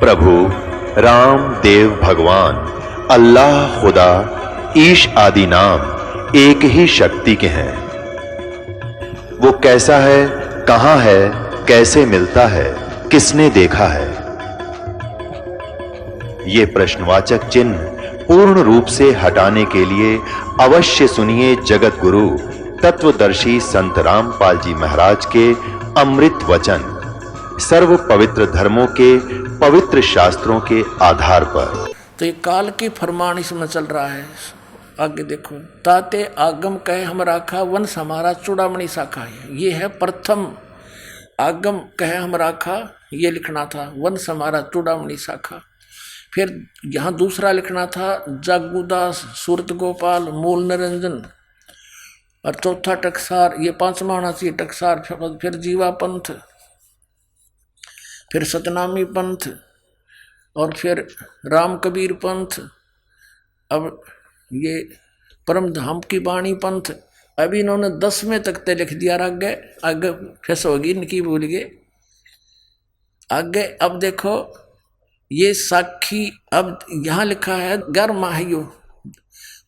प्रभु राम देव भगवान अल्लाह खुदा ईश आदि नाम एक ही शक्ति के हैं। वो कैसा है, कहां है, कैसे मिलता है, किसने देखा है? ये प्रश्नवाचक चिन्ह पूर्ण रूप से हटाने के लिए अवश्य सुनिए जगत गुरु तत्वदर्शी संत रामपाल जी महाराज के अमृत वचन, सर्व पवित्र धर्मों के पवित्र शास्त्रों के आधार पर। तो ये काल की फरमान इसमें चल रहा है। आगे देखो, ताते आगम कहे हम राखा, वंश हमारा चूड़ामणि शाखा है। ये है प्रथम आगम कहे हम राखा, ये लिखना था, वंश हमारा चूड़ामणि शाखा। फिर यहाँ दूसरा लिखना था जागुदास सूरत गोपाल मूल निरंजन, और चौथा टकसार, ये पांचवा होना चाहिए टकसार। फिर जीवा पंथ, फिर सतनामी पंथ, और फिर राम कबीर पंथ, अब ये परम धाम की बाणी पंथ। अभी इन्होंने 10वें तक ते लिख दिया, आगे आगे फैस होगी इनकी, भूल गए आगे। अब देखो ये साखी, अब यहाँ लिखा है 11वां है यो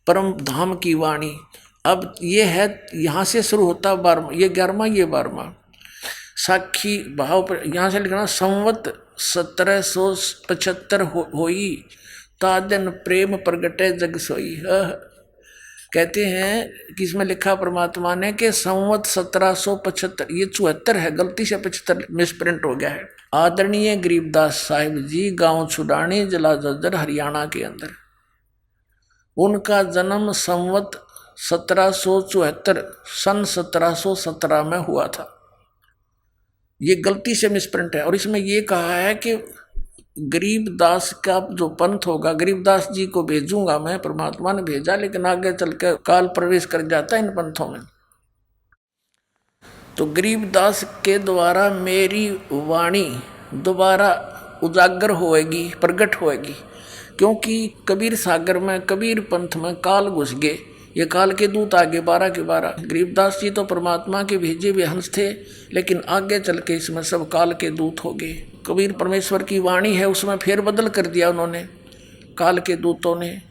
परम धाम की वाणी। अब ये है यहाँ से शुरू होता 12वां, ये 11वां, ये 12वां। साखी भाव पर यहाँ से लिखना, संवत 1775 होई, तादन प्रेम प्रगटे जग सोई। कहते हैं कि इसमें लिखा परमात्मा ने कि संवत 1775, ये 74 है, गलती से 75 मिसप्रिंट हो गया है। आदरणीय गरीबदास साहिब जी, गांव छुडानी, जिला झज्जर, हरियाणा के अंदर। उनका जन्म संवत 1774 सन 1717 में हुआ था। ये गलती से मिसप्रिंट है। और इसमें ये कहा है कि गरीबदास का जो पंथ होगा, गरीबदास जी को भेजूंगा मैं, परमात्मा ने भेजा, लेकिन आगे चल के काल प्रवेश कर जाता है इन पंथों में। तो गरीबदास के द्वारा मेरी वाणी दोबारा उजागर होएगी, प्रकट होएगी, क्योंकि कबीर सागर में, कबीर पंथ में काल घुस गए। ये काल के दूत आगे 12 के 12। गरीबदास जी तो परमात्मा के भेजे हुए हंस थे, लेकिन आगे चल के इसमें सब काल के दूत हो गए। कबीर परमेश्वर की वाणी है, उसमें फेर बदल कर दिया उन्होंने, काल के दूतों ने,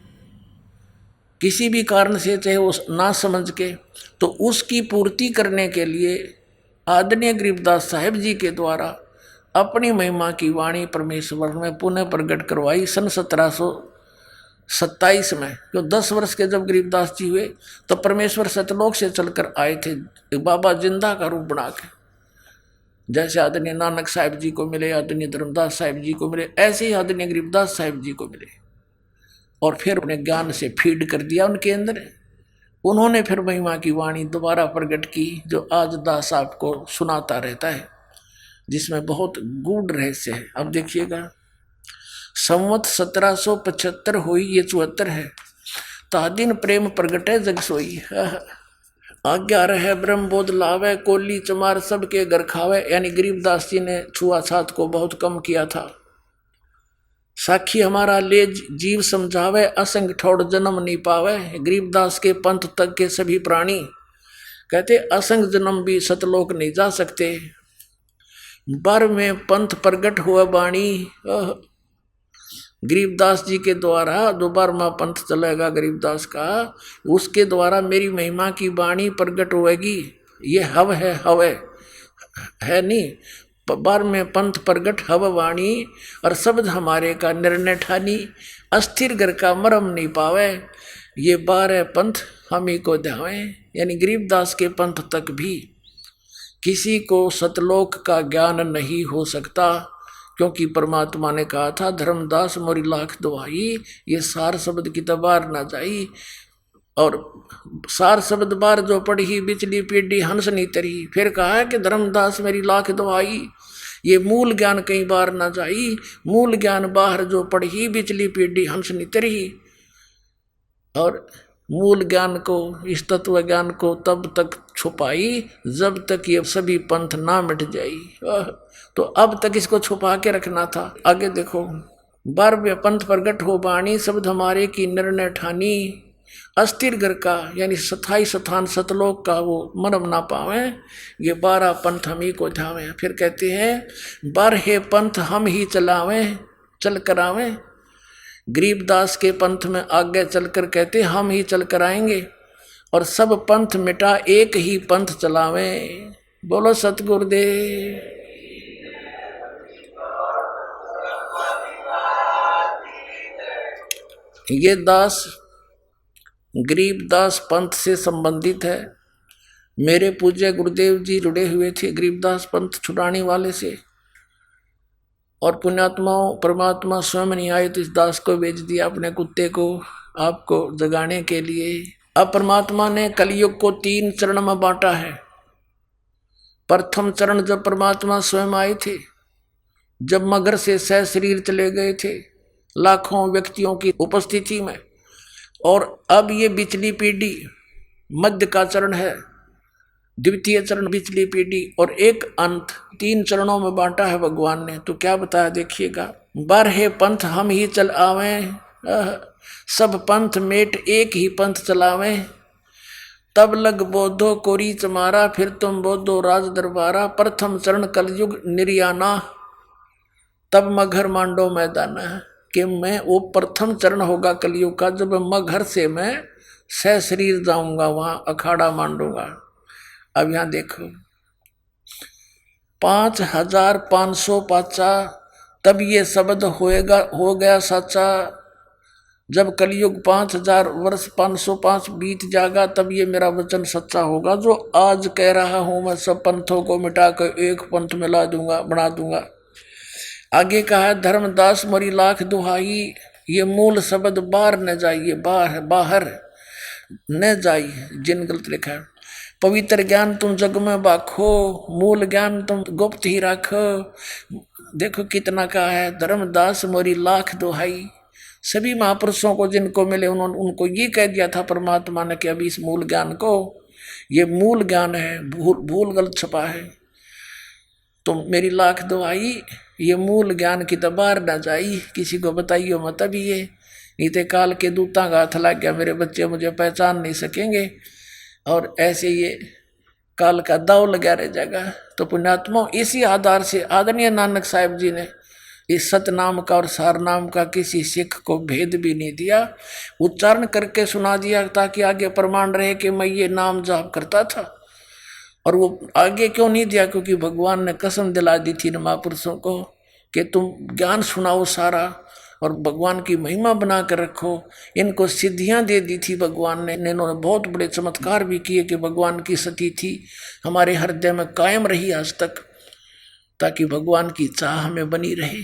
किसी भी कारण से, चाहे वो ना समझ के। तो उसकी पूर्ति करने के लिए आदरणीय गरीबदास साहिब जी के द्वारा अपनी महिमा की वाणी परमेश्वर में पुनः प्रकट करवाई सन 1727 में। जो 10 वर्ष के जब गरीबदास जी हुए, तो परमेश्वर सतलोक से चलकर आए थे बाबा जिंदा का रूप बना के। जैसे आदरणीय नानक साहिब जी को मिले, आदरणीय धर्मदास साहिब जी को मिले, ऐसे ही आदरणीय गरीबदास साहिब जी को मिले। और फिर उन्हें ज्ञान से फीड कर दिया उनके अंदर। उन्होंने फिर महिमा की वाणी दोबारा प्रकट की, जो आज दास आपको सुनाता रहता है, जिसमें बहुत गूढ़ रहस्य है। अब देखिएगा, संवत 1775 हुई, ये 74 है। तादिन प्रेम प्रगटे जग सोई, आज्ञा रहे ब्रह्म बोध लावे, कोली चमार सबके घर खावे। यानी गरीबदास जी ने छुआछात को बहुत कम किया था। साखी हमारा ले जीव समझावे, असंग ठोड़ जन्म नहीं पावे। गरीबदास के पंथ तक के सभी प्राणी कहते असंग जन्म भी सतलोक नहीं जा सकते। बर में पंथ प्रगट हुआ बाणी, गरीबदास जी के द्वारा जो 12वां पंथ चलेगा गरीबदास का, उसके द्वारा मेरी महिमा की वाणी प्रगट होएगी। ये हव है, हव है नहीं, 12वें पंथ प्रगट हव वाणी, और शब्द हमारे का निर्णय ठानी, अस्थिर घर का मरम नहीं पावे। ये 12 पंथ हम ही को ध्यावे। यानी गरीबदास के पंथ तक भी किसी को सतलोक का ज्ञान नहीं हो सकता, क्योंकि परमात्मा ने कहा था, धर्मदास मोरी लाख दुहाई, ये सार शब्द की तबार ना जाई। और सार शब्द बार जो पढ़ी, बिचली पीढ़ी हंस नहीं तरी। फिर कहा है कि धर्मदास मेरी लाख दुहाई, ये मूल ज्ञान कई बार ना जाई। मूल ज्ञान बाहर जो पढ़ी, बिचली पीढ़ी हंस नहीं तरी। और मूल ज्ञान को, इस तत्व ज्ञान को तब तक छुपाई जब तक ये सभी पंथ ना मिट जाई। तो अब तक इसको छुपा के रखना था। आगे देखो, 12वें पंथ प्रगट हो बाणी, शब्द हमारे की निर्णय ठानी, अस्थिर घर का यानी स्थाई स्थान सतलोक का वो मरम ना पावे। ये 12 पंथ हम ही को ध्यावे। फिर कहते हैं 12 पंथ हम ही चलावें, चल कर आवे। गरीबदास के पंथ में आगे चलकर कहते हम ही चल कर आएंगे और सब पंथ मिटा एक ही पंथ चलावे। बोलो सतगुरुदेव। ये दास गरीबदास पंथ से संबंधित है। मेरे पूज्य गुरुदेव जी जुड़े हुए थे गरीबदास पंथ छुड़ाने वाले से, और पुण्यात्माओं परमात्मा स्वयं नहीं आए तो इस दास को भेज दिया अपने कुत्ते को आपको जगाने के लिए। अब परमात्मा ने कलयुग को 3 चरण में बांटा है। प्रथम चरण जब परमात्मा स्वयं आए थे, जब मगर से सह शरीर चले गए थे लाखों व्यक्तियों की उपस्थिति में, और अब ये बिचली पीढ़ी मध्य का चरण है, द्वितीय चरण बिचली पीढ़ी, और एक अंत। 3 चरणों में बांटा है भगवान ने। तो क्या बताया देखिएगा। 12 पंथ हम ही चल आवे, सब पंथ मेट एक ही पंथ चलावे। तब लग बोधो कोरी चमारा, फिर तुम बोधो राज दरबारा। प्रथम चरण कलयुग निर्याना, तब मगर मांडो मैदाना। कि मैं वो प्रथम चरण होगा कलयुग का जब मगर से मैं सह शरीर जाऊंगा, वहां अखाड़ा मांडूंगा। अब यहां देखो 5505 तब ये शब्द हो गया सच्चा। जब कलयुग 5000 वर्ष 505 बीत जाएगा तब ये मेरा वचन सच्चा होगा जो आज कह रहा हूं। मैं सब पंथों को मिटाकर एक पंथ मिला दूंगा, बना दूंगा। आगे कहा है धर्मदास मोरी लाख दुहाई, ये मूल शब्द बाहर न जाइए, बाहर न जाइए। जिन गलत लिखा है पवित्र ज्ञान तुम जग में बाखो, मूल ज्ञान तुम गुप्त ही रखो। देखो कितना कहा है धर्मदास मोरी लाख दुहाई। सभी महापुरुषों को जिनको मिले उन्होंने उनको ये कह दिया था परमात्मा ने कि अभी इस मूल ज्ञान को, ये मूल ज्ञान है, भूल गलत छपा है। तो मेरी लाख दुहाई ये मूल ज्ञान की दबार न जाई, किसी को बताइयो मत। अभी ये नीते काल के दूता का हाथ लग गया, मेरे बच्चे मुझे पहचान नहीं सकेंगे, और ऐसे ये काल का दाव लगा रह जाएगा। तो पुण्यात्मा इसी आधार से आदरणीय नानक साहिब जी ने इस सतनाम का और सारनाम का किसी सिख को भेद भी नहीं दिया, उच्चारण करके सुना दिया ताकि आगे प्रमाण रहे कि मैं ये नाम जाप करता था। और वो आगे क्यों नहीं दिया? क्योंकि भगवान ने कसम दिला दी थी महापुरुषों को कि तुम ज्ञान सुनाओ सारा और भगवान की महिमा बना कर रखो। इनको सिद्धियां दे दी थी भगवान ने। इन्होंने बहुत बड़े चमत्कार भी किए कि भगवान की सती थी हमारे हृदय में कायम रही आज तक, ताकि भगवान की चाह हमें बनी रहे।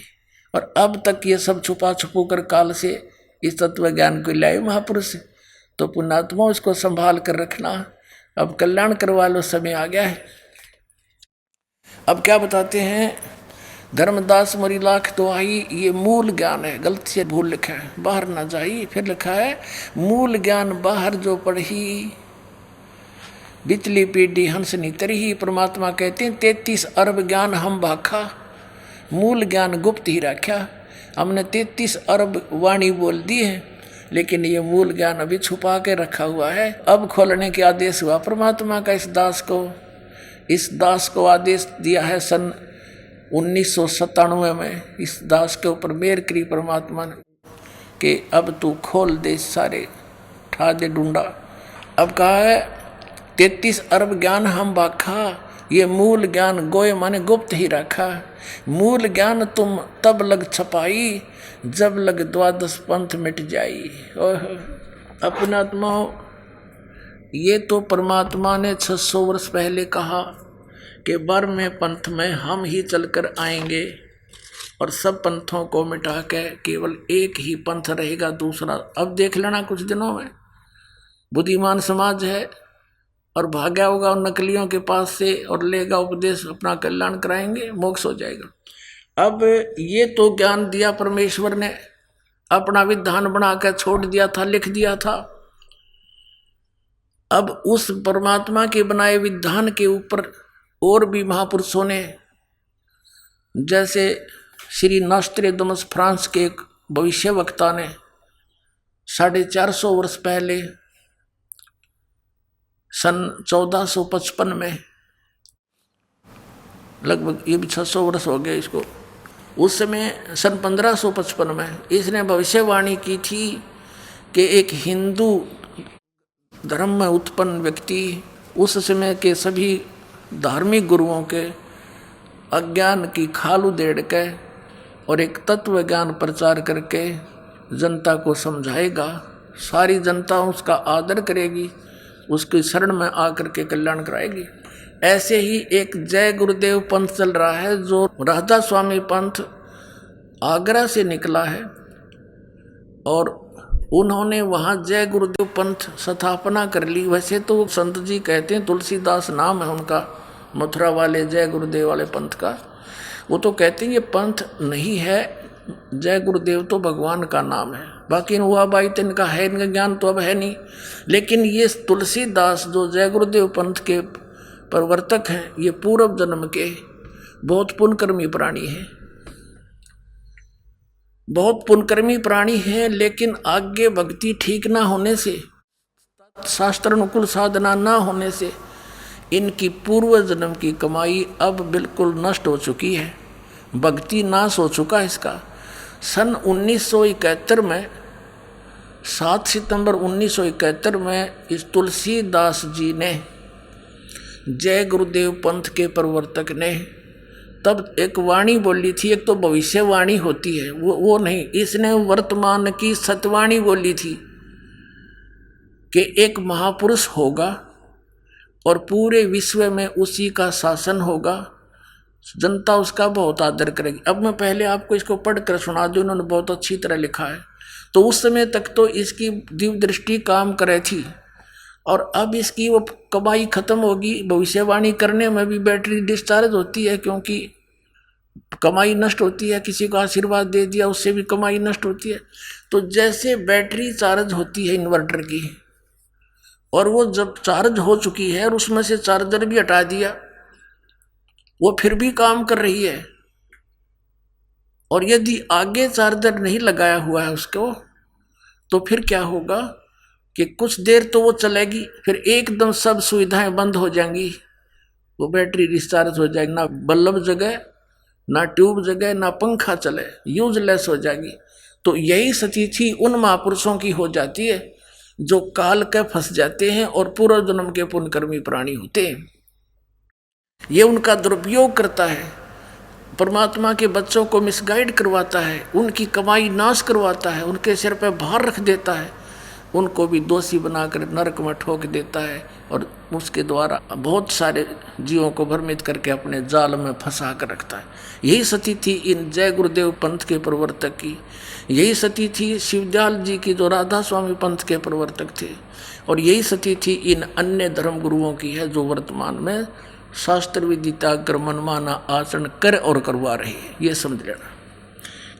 और अब तक ये सब छुपा छुपू कर काल से इस तत्व ज्ञान को लाए महापुरुष। तो पुण्यात्मा इसको संभाल कर रखना। अब कल्याण करवा लो, समय आ गया है। अब क्या बताते हैं धर्मदास मोरी लाख दुहाई, ये मूल ज्ञान है। गलती से भूल लिखा है, बाहर ना जाई। फिर लिखा है मूल ज्ञान बाहर जो पढ़ी, बिचली पीढ़ी हंस नी तरही। परमात्मा कहते हैं 33 अरब ज्ञान हम भाखा, मूल ज्ञान गुप्त ही रखा। हमने 33 अरब वाणी बोल दी है, लेकिन ये मूल ज्ञान अभी छुपा के रखा हुआ है। अब खोलने के आदेश हुआ परमात्मा का। इस दास को आदेश दिया है सन 1997 में। इस दास के ऊपर मेहर करी परमात्मा ने कि अब तू खोल दे, सारे ठा दे डूंडा। अब कहा है 33 अरब ज्ञान हम बाखा, ये मूल ज्ञान गोए माने गुप्त ही रखा। मूल ज्ञान तुम तब लग छपाई, जब लग 12 पंथ मिट जाई। अपनात्मा ये तो परमात्मा ने 600 वर्ष पहले कहा कि 12वें पंथ में हम ही चलकर आएंगे और सब पंथों को मिटा के केवल एक ही पंथ रहेगा, दूसरा। अब देख लेना कुछ दिनों में बुद्धिमान समाज है और भाग्या होगा उन नकलियों के पास से और लेगा उपदेश, अपना कल्याण कराएंगे, मोक्ष हो जाएगा। अब ये तो ज्ञान दिया परमेश्वर ने, अपना विधान बनाकर छोड़ दिया था, लिख दिया था। अब उस परमात्मा के बनाए विधान के ऊपर और भी महापुरुषों ने, जैसे श्री नॉस्ट्रेडमस फ्रांस के एक भविष्यवक्ता ने 450 वर्ष पहले सन 1455 में, लगभग ये भी 600 वर्ष हो गए इसको, उस समय सन 1555 में इसने भविष्यवाणी की थी कि एक हिंदू धर्म में उत्पन्न व्यक्ति उस समय के सभी धार्मिक गुरुओं के अज्ञान की खाल उधेड़ के और एक तत्व ज्ञान प्रचार करके जनता को समझाएगा, सारी जनता उसका आदर करेगी, उसकी शरण में आकर के कल्याण कराएगी। ऐसे ही एक जय गुरुदेव पंथ चल रहा है जो राधा स्वामी पंथ आगरा से निकला है और उन्होंने वहाँ जय गुरुदेव पंथ स्थापना कर ली। वैसे तो संत जी कहते हैं, तुलसीदास नाम है उनका, मथुरा वाले जय गुरुदेव वाले पंथ का। वो तो कहते हैं ये पंथ नहीं है, जय गुरुदेव तो भगवान का नाम है। बाकी हुआ भाई तो इनका है, इनका ज्ञान तो अब है नहीं। लेकिन ये तुलसीदास जो जय गुरुदेव पंथ के प्रवर्तक हैं, ये पूर्व जन्म के बहुत पुण्यकर्मी प्राणी हैं, बहुत पुण्यकर्मी प्राणी हैं। लेकिन आगे भक्ति ठीक ना होने से, शास्त्र अनुकूल साधना ना होने से इनकी पूर्व जन्म की कमाई अब बिल्कुल नष्ट हो चुकी है, भक्ति नाश हो चुका है इसका। सन 1971 में 7 सितंबर 1971 में इस तुलसीदास जी ने, जय गुरुदेव पंथ के प्रवर्तक ने, तब एक वाणी बोली थी। एक तो भविष्यवाणी होती है, वो नहीं, इसने वर्तमान की सतवाणी बोली थी कि एक महापुरुष होगा और पूरे विश्व में उसी का शासन होगा, जनता उसका बहुत आदर करेगी। अब मैं पहले आपको इसको पढ़कर सुना दूं, उन्होंने बहुत अच्छी तरह लिखा है। तो उस समय तक तो इसकी दिव्य दृष्टि काम करे थी और अब इसकी वो कमाई खत्म होगी। भविष्यवाणी करने में भी बैटरी डिस्चार्ज होती है, क्योंकि कमाई नष्ट होती है। किसी को आशीर्वाद दे दिया, उससे भी कमाई नष्ट होती है। तो जैसे बैटरी चार्ज होती है इन्वर्टर की, और वो जब चार्ज हो चुकी है और उसमें से चार्जर भी हटा दिया, वो फिर भी काम कर रही है। और यदि आगे चार्जर नहीं लगाया हुआ है उसको, तो फिर क्या होगा कि कुछ देर तो वो चलेगी, फिर एकदम सब सुविधाएं बंद हो जाएंगी, वो बैटरी डिस्चार्ज हो जाएगी, ना बल्ब जगे, ना ट्यूब जगे, ना पंखा चले, यूजलेस हो जाएगी। तो यही स्थिति उन महापुरुषों की हो जाती है जो काल के फंस जाते हैं और पूर्व जन्म के पुण्यकर्मी प्राणी होते हैं। ये उनका दुरुपयोग करता है, परमात्मा के बच्चों को मिसगाइड करवाता है, उनकी कमाई नाश करवाता है, उनके सिर पर भार रख देता है, उनको भी दोषी बनाकर नरक में ठोक देता है और उसके द्वारा बहुत सारे जीवों को भ्रमित करके अपने जाल में फंसा कर रखता है। यही स्थिति थी इन जय गुरुदेव पंथ के प्रवर्तक की, यही स्थिति थी शिवदयाल जी की जो राधा स्वामी पंथ के प्रवर्तक थे, और यही स्थिति थी इन अन्य धर्म गुरुओं की है जो वर्तमान में शास्त्र विधि त्याग कर मनमाना आचरण कर और करवा रहे हैं। ये समझ लेना।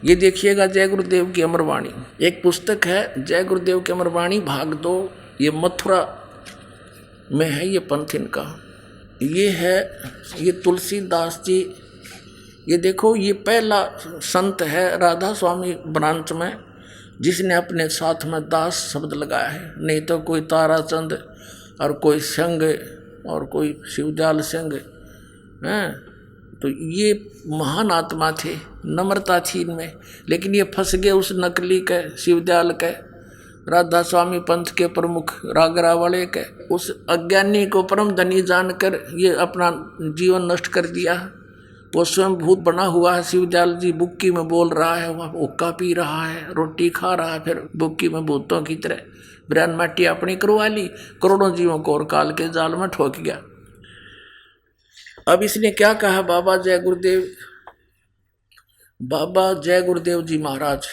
ये देखिएगा जय गुरुदेव की अमरवाणी, एक पुस्तक है जय गुरुदेव की अमरवाणी भाग 2, ये मथुरा में है ये पंथ इनका। ये है ये तुलसीदास जी, ये देखो ये पहला संत है राधा स्वामी ब्रांच में जिसने अपने साथ में दास शब्द लगाया है, नहीं तो कोई ताराचंद और कोई संग और कोई शिवदयाल सिंह हैं। तो ये महान आत्मा थे, नम्रता थी इनमें, लेकिन ये फंस गए उस नकली के शिवदयाल के, राधा स्वामी पंथ के प्रमुख रागरा वाले के, उस अज्ञानी को परम धनी जानकर ये अपना जीवन नष्ट कर दिया। वो स्वयं भूत बना हुआ है, शिवदयाल जी बुक्की में बोल रहा है, वह हुक्का पी रहा है, रोटी खा रहा है, फिर बुक्की में भूतों की तरह ब्रैन माटी अपनी करवा ली, करोड़ों जीवों को और काल के जाल में ठोक गया। अब इसने क्या कहा, बाबा जय गुरुदेव जी महाराज,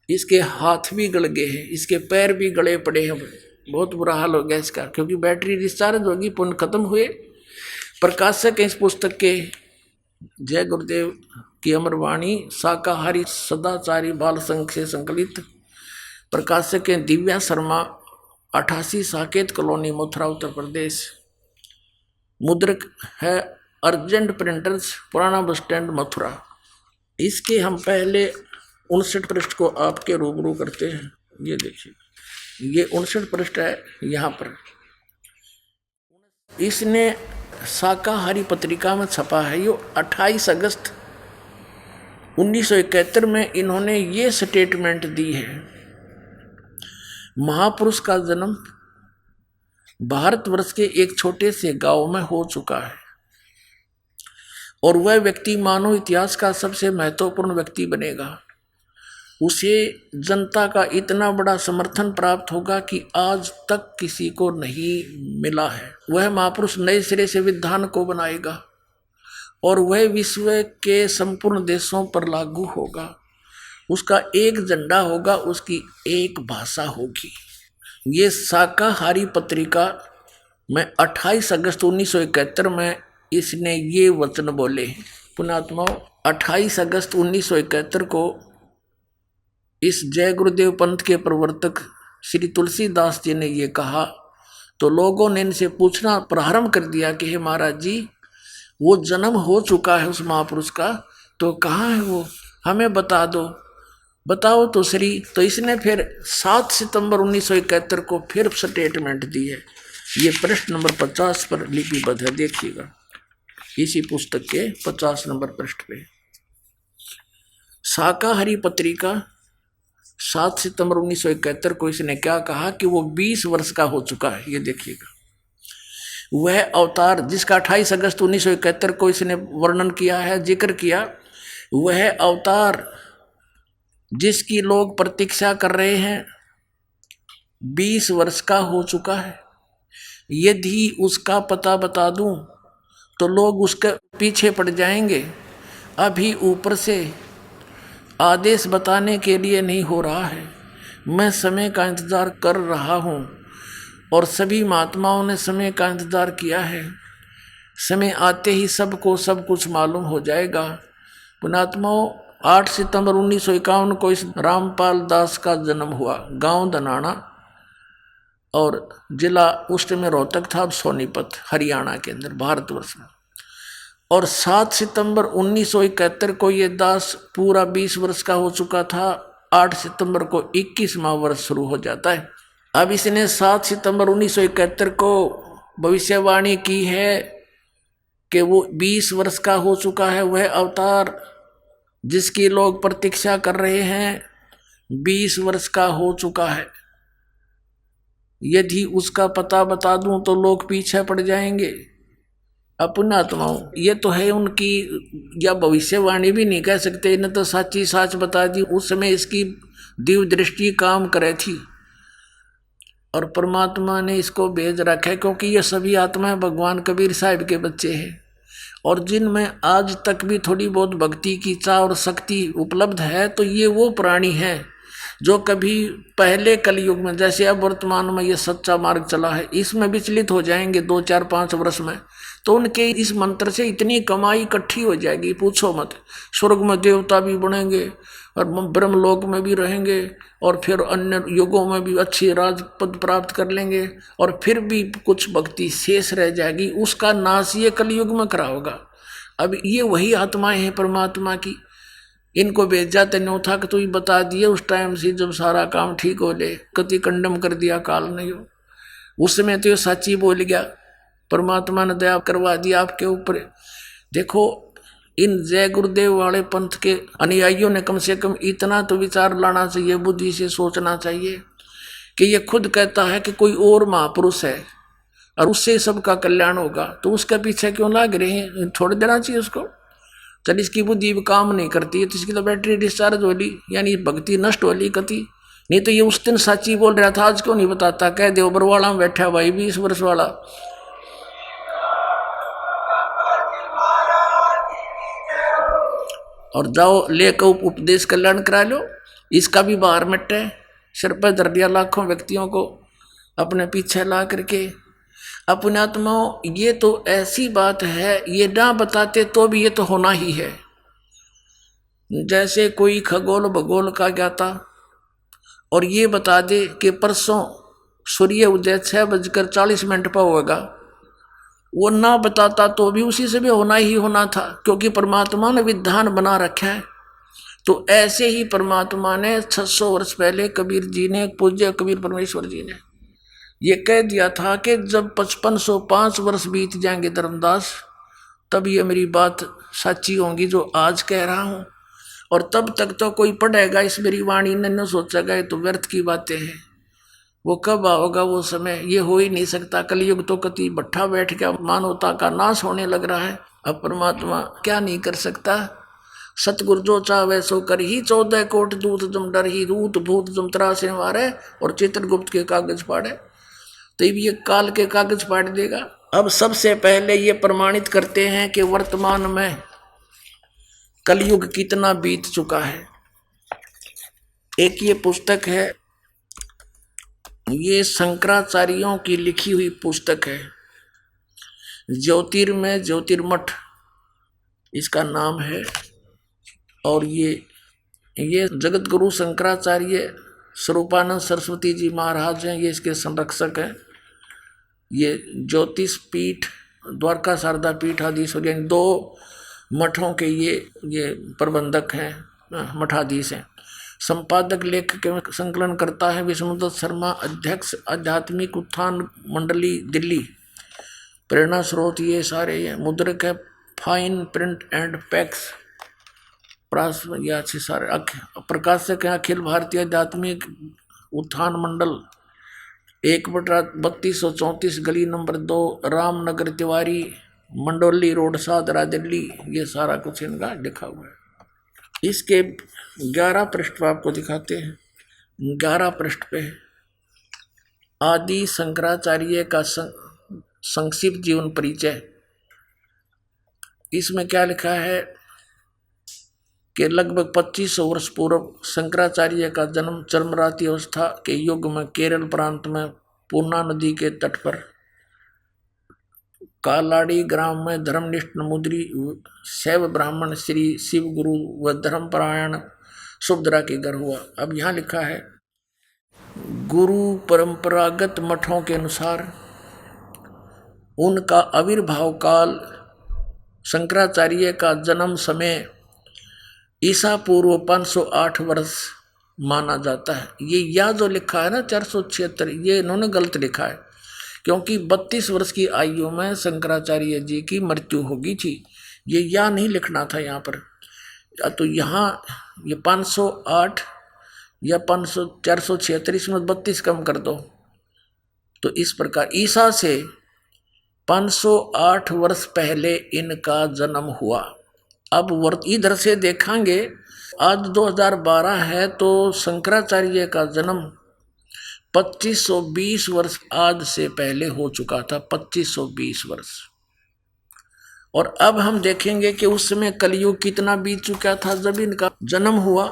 इसके हाथ भी गल गए हैं, इसके पैर भी गले पड़े हैं, बहुत बुरा हाल हो गया इसका, क्योंकि बैटरी डिस्चार्ज होगी, पुण्य खत्म हुए। प्रकाशक इस पुस्तक के जय गुरुदेव की अमरवाणी शाकाहारी सदाचारी बाल संघ से संकलित, प्रकाशक हैं दिव्या शर्मा, 88 साकेत कॉलोनी मथुरा उत्तर प्रदेश। मुद्रक है अर्जेंट प्रिंटर्स पुराना बस स्टैंड मथुरा। इसके हम पहले 59 पृष्ठ को आपके रूबरू करते हैं। ये देखिए, ये 59 पृष्ठ है यहाँ पर। इसने शाकाहारी पत्रिका में छपा है, ये 28 अगस्त 1971 में इन्होंने ये स्टेटमेंट दी है, महापुरुष का जन्म भारतवर्ष के एक छोटे से गांव में हो चुका है और वह व्यक्ति मानव इतिहास का सबसे महत्वपूर्ण व्यक्ति बनेगा। उसे जनता का इतना बड़ा समर्थन प्राप्त होगा कि आज तक किसी को नहीं मिला है। वह महापुरुष नए सिरे से विधान को बनाएगा और वह विश्व के संपूर्ण देशों पर लागू होगा। उसका एक झंडा होगा, उसकी एक भाषा होगी। ये शाकाहारी पत्रिका में 28 अगस्त 1971 में इसने ये वचन बोले। पुण्यात्माओं, 28 अगस्त 1971 को इस जय गुरुदेव पंथ के प्रवर्तक श्री तुलसीदास जी ने ये कहा, तो लोगों ने इनसे पूछना प्रारंभ कर दिया कि हे महाराज जी, वो जन्म हो चुका है उस महापुरुष का, तो कहाँ है वो, हमें बता दो, बताओ तो श्री। तो इसने फिर 7 सितंबर 1971 को फिर स्टेटमेंट दी है। ये पृष्ठ नंबर 50 पर लिपिबद्ध है, देखिएगा इसी पुस्तक के 50 नंबर पृष्ठ पे। शाकाहारी पत्रिका 7 सितंबर 1971 को इसने क्या कहा कि वो 20 वर्ष का हो चुका है। ये देखिएगा, वह अवतार जिसका 28 अगस्त 1971 को इसने वर्णन किया है, जिक्र किया, वह अवतार जिसकी लोग प्रतीक्षा कर रहे हैं 20 वर्ष का हो चुका है। यदि उसका पता बता दूं तो लोग उसके पीछे पड़ जाएंगे। अभी ऊपर से आदेश बताने के लिए नहीं हो रहा है, मैं समय का इंतज़ार कर रहा हूँ और सभी महात्माओं ने समय का इंतज़ार किया है। समय आते ही सबको सब कुछ मालूम हो जाएगा। पुण्यात्माओं, 8 सितंबर 1951 को इस रामपाल दास का जन्म हुआ। गांव धनाना और जिला उस में रोहतक था, अब सोनीपत, हरियाणा के अंदर, भारतवर्ष में। और 7 सितंबर 1971 को ये दास पूरा 20 वर्ष का हो चुका था। 8 सितंबर को 21वां वर्ष शुरू हो जाता है। अब इसने 7 सितंबर 1971 को भविष्यवाणी की है कि वो 20 वर्ष का हो चुका है, वह अवतार जिसकी लोग प्रतीक्षा कर रहे हैं 20 वर्ष का हो चुका है। यदि उसका पता बता दूं तो लोग पीछे पड़ जाएंगे। अपना आत्माओं, ये तो है उनकी, या भविष्यवाणी भी नहीं कह सकते, इन्हें तो सच्ची साच बता दी। उस समय इसकी दिव्य दृष्टि काम करे थी और परमात्मा ने इसको भेज रखा है, क्योंकि ये सभी आत्माएं भगवान कबीर साहिब के बच्चे हैं और जिनमें आज तक भी थोड़ी बहुत भक्ति की चाह और शक्ति उपलब्ध है। तो ये वो प्राणी हैं जो कभी पहले कलयुग में, जैसे अब वर्तमान में ये सच्चा मार्ग चला है, इसमें विचलित हो जाएंगे 2, 4, 5 वर्ष में। तो उनके इस मंत्र से इतनी कमाई इकट्ठी हो जाएगी, पूछो मत। स्वर्ग में देवता भी बनेंगे और ब्रह्मलोक में भी रहेंगे और फिर अन्य युगों में भी अच्छी राजपद प्राप्त कर लेंगे और फिर भी कुछ भक्ति शेष रह जाएगी। उसका नाश ये कलयुग में करा होगा। अब ये वही आत्माएं हैं परमात्मा की। इनको भेजा तेनो था कि तू ही बता दिए उस टाइम से जब सारा काम ठीक हो ले, कति कंडम कर दिया काल नहीं हो। उस समय तो ये सच्ची बोल गया, परमात्मा ने दया करवा दिया आपके ऊपर। देखो, इन जय गुरुदेव वाले पंथ के अनुयायियों ने कम से कम इतना तो विचार लाना चाहिए, बुद्धि से सोचना चाहिए कि ये खुद कहता है कि कोई और महापुरुष है और उससे सबका कल्याण होगा, तो उसके पीछे क्यों लाग रहे हैं? छोड़ देना चाहिए उसको। चल, इसकी बुद्धि काम नहीं करती है तो इसकी तो बैटरी डिस्चार्ज हो ली, यानी भक्ति नष्ट हो ली कति। नहीं तो ये उस दिन सच्ची बोल रहा था, आज क्यों नहीं बताता? कह दे बरवाड़ा में बैठा भाई 20 वर्ष वाला, और जाओ लेकर उपदेश कल्याण करा लो। इसका भी बाहर मिटे, सिर पर धर दिया लाखों व्यक्तियों को अपने पीछे ला करके। अपने आत्माओं, ये तो ऐसी बात है, ये ना बताते तो भी ये तो होना ही है। जैसे कोई खगोल भगोल का ज्ञाता और ये बता दे कि परसों सूर्य उदय 6:40 पर होगा, वो ना बताता तो भी उसी से भी होना ही होना था, क्योंकि परमात्मा ने विधान बना रखा है। तो ऐसे ही परमात्मा ने 600 वर्ष पहले कबीर जी ने, पूज्य कबीर परमेश्वर जी ने ये कह दिया था कि जब 5505 वर्ष बीत जाएंगे धर्मदास, तब ये मेरी बात सच्ची होंगी जो आज कह रहा हूँ। और तब तक तो कोई पढ़ेगा इस मेरी वाणी ने, न सोचेगा ये तो व्यर्थ की बातें हैं। वो कब आओगा वो समय, ये हो ही नहीं सकता। कलयुग तो कति भट्ठा बैठ गया, मानवता का नाश होने लग रहा है। अब परमात्मा क्या नहीं कर सकता। सतगुरु जो चाहे सो कर ही, 14 कोट दूत जम डर ही, दूत भूत जम त्रासे मारे, और चित्रगुप्त के कागज फाड़े। तो ये काल के कागज फाड़ देगा। अब सबसे पहले ये प्रमाणित करते हैं कि वर्तमान में कलयुग कितना बीत चुका है। एक ये पुस्तक है, ये शंकराचार्यों की लिखी हुई पुस्तक है, ज्योतिर्मय ज्योतिर्मठ इसका नाम है। और ये जगत गुरु शंकराचार्य स्वरूपानंद सरस्वती जी महाराज हैं, ये इसके संरक्षक हैं। ये ज्योतिष पीठ, द्वारका शारदा पीठ आदि यानी 2 मठों के ये प्रबंधक हैं, मठाधीश हैं। संपादक लेखक एवं संकलन करता है विष्णुदत्त शर्मा, अध्यक्ष आध्यात्मिक उत्थान मंडली दिल्ली। प्रेरणा स्रोत ये सारे हैं। मुद्रक है फाइन प्रिंट एंड पैक्स, ये अच्छे सारे। प्रकाशक है अखिल भारतीय आध्यात्मिक उत्थान मंडल, 1/3234 गली नंबर 2, रामनगर तिवारी, मंडोली रोड, सादरा दिल्ली। ये सारा कुछ इनका लिखा हुआ है। इसके 11 पृष्ठ आपको दिखाते हैं। 11 पृष्ठ पे आदि शंकराचार्य का संक्षिप्त जीवन परिचय। इसमें क्या लिखा है कि लगभग 2500 वर्ष पूर्व शंकराचार्य का जन्म चरमराती अवस्था के युग में केरल प्रांत में पूर्णा नदी के तट पर कालाड़ी ग्राम में धर्मनिष्ठ नमुद्री शैव ब्राह्मण श्री शिव गुरु व धर्मपरायण सुभद्रा के घर हुआ। अब यहाँ लिखा है, गुरु परंपरागत मठों के अनुसार उनका आविर्भाव काल शंकराचार्य का जन्म समय ईसा पूर्व 508 वर्ष माना जाता है। ये या जो लिखा है ना 476, ये इन्होंने गलत लिखा है, क्योंकि 32 वर्ष की आयु में शंकराचार्य जी की मृत्यु हो गई थी। ये या नहीं लिखना था यहाँ पर। तो यहाँ ये 508 या 476, इसमें 32 कम कर दो। तो इस प्रकार ईसा से 508 वर्ष पहले इनका जन्म हुआ। अब इधर से देखेंगे, आज 2012 है तो शंकराचार्य का जन्म 2520 वर्ष आज से पहले हो चुका था, 2520 वर्ष। और अब हम देखेंगे कि उस समय कलयुग कितना बीत चुका था जब इनका जन्म हुआ,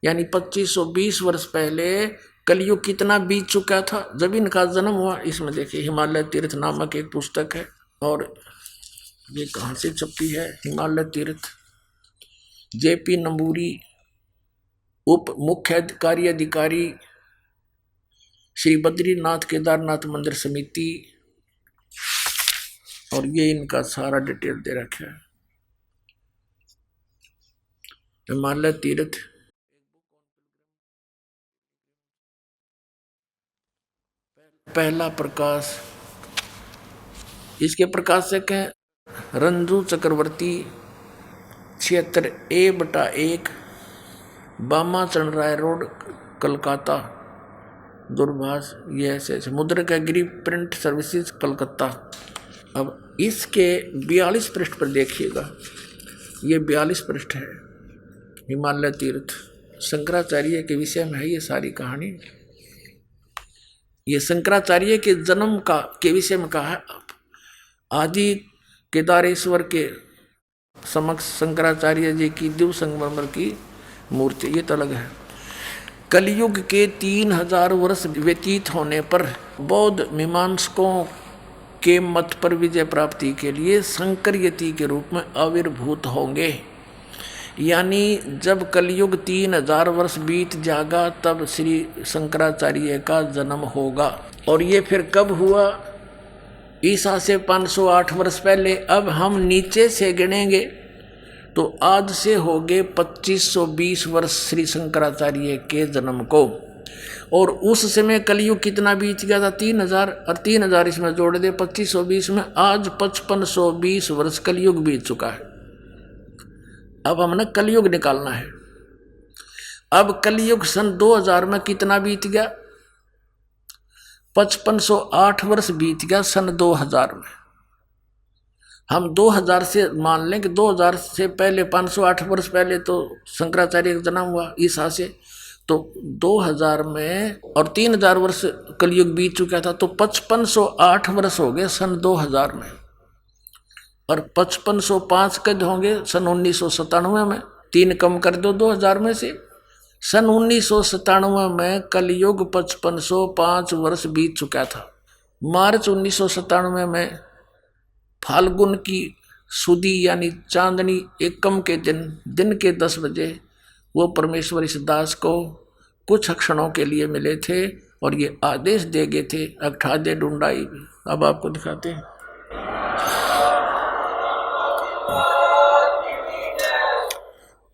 यानी 2520 वर्ष पहले कलयुग कितना बीत चुका था जब इनका जन्म हुआ। इसमें देखिए हिमालय तीर्थ नामक एक पुस्तक है, और ये कहाँ से छपी है, हिमालय तीर्थ, JP नंबूरी, उप मुख्य अधिकारी श्री बद्रीनाथ केदारनाथ मंदिर समिति। और ये इनका सारा डिटेल दे रखा है, हिमालय तीर्थ। पहला प्रकाश, इसके प्रकाशक हैं रंजू चक्रवर्ती, क्षेत्र A/1, बामा चरण राय रोड, कलकत्ता, दूरभाष। ये ऐसे मुद्रक है गिरी प्रिंट सर्विसेज, कलकत्ता। अब इसके 42 पृष्ठ पर देखिएगा, ये 42 पृष्ठ है, हिमालय तीर्थ। शंकराचार्य के विषय में है ये सारी कहानी। ये शंकराचार्य के जन्म के विषय में कहा है। आदि केदारेश्वर के समक्ष शंकराचार्य जी की दिव्य संगमरमर की मूर्ति, ये तो अलग है। कलयुग के 3000 वर्ष व्यतीत होने पर बौद्ध मीमांसकों के मत पर विजय प्राप्ति के लिए शंकर यति के रूप में आविर्भूत होंगे। यानी जब कलयुग 3000 वर्ष बीत जाएगा तब श्री शंकराचार्य का जन्म होगा। और ये फिर कब हुआ? ईसा से 508 वर्ष पहले। अब हम नीचे से गिनेंगे तो आज से हो गए 2520 वर्ष श्री शंकराचार्य के जन्म को। और उस समय कलयुग कितना बीत गया था? 3000, और 3000 इसमें जोड़ दे 2520 में, आज 5520 वर्ष कलयुग बीत चुका है। अब हमने कलयुग निकालना है। अब कलयुग सन 2000 में कितना बीत गया? 5508 वर्ष बीत गया सन 2000 में। हम 2000 से मान लें कि 2000 से पहले 508 वर्ष पहले तो शंकराचार्य का जन्म हुआ ईसा से, तो 2000 में और 3000 वर्ष कलयुग बीत चुका था, तो 5508 वर्ष हो गए सन 2000 में। और 5505 कद होंगे सन 1997 में। 3 कम कर दो 2000 में से। सन 1997 में कलयुग 5505 वर्ष बीत चुका था। मार्च 1997 में फाल्गुन की सुदी यानी चांदनी एकम के दिन के 10 बजे वो परमेश्वर इस दास को कुछ क्षणों के लिए मिले थे और ये आदेश दे गए थे, अगठा दे ढूंढाई। अब आपको दिखाते हैं।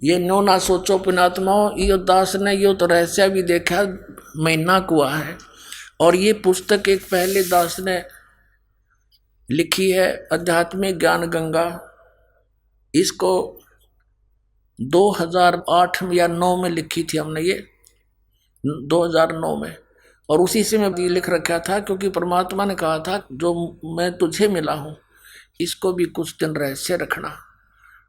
ये नो ना सोचो पुणात्माओं, यो दास ने यो तो रहस्य भी देखा, महीना कुआ है। और ये पुस्तक एक पहले दास ने लिखी है, आध्यात्मिक ज्ञान गंगा। इसको 2008 या 9 में लिखी थी हमने, ये 2009 में। और उसी से मैं लिख रखा था, क्योंकि परमात्मा ने कहा था जो मैं तुझे मिला हूँ इसको भी कुछ दिन रहस्य रखना।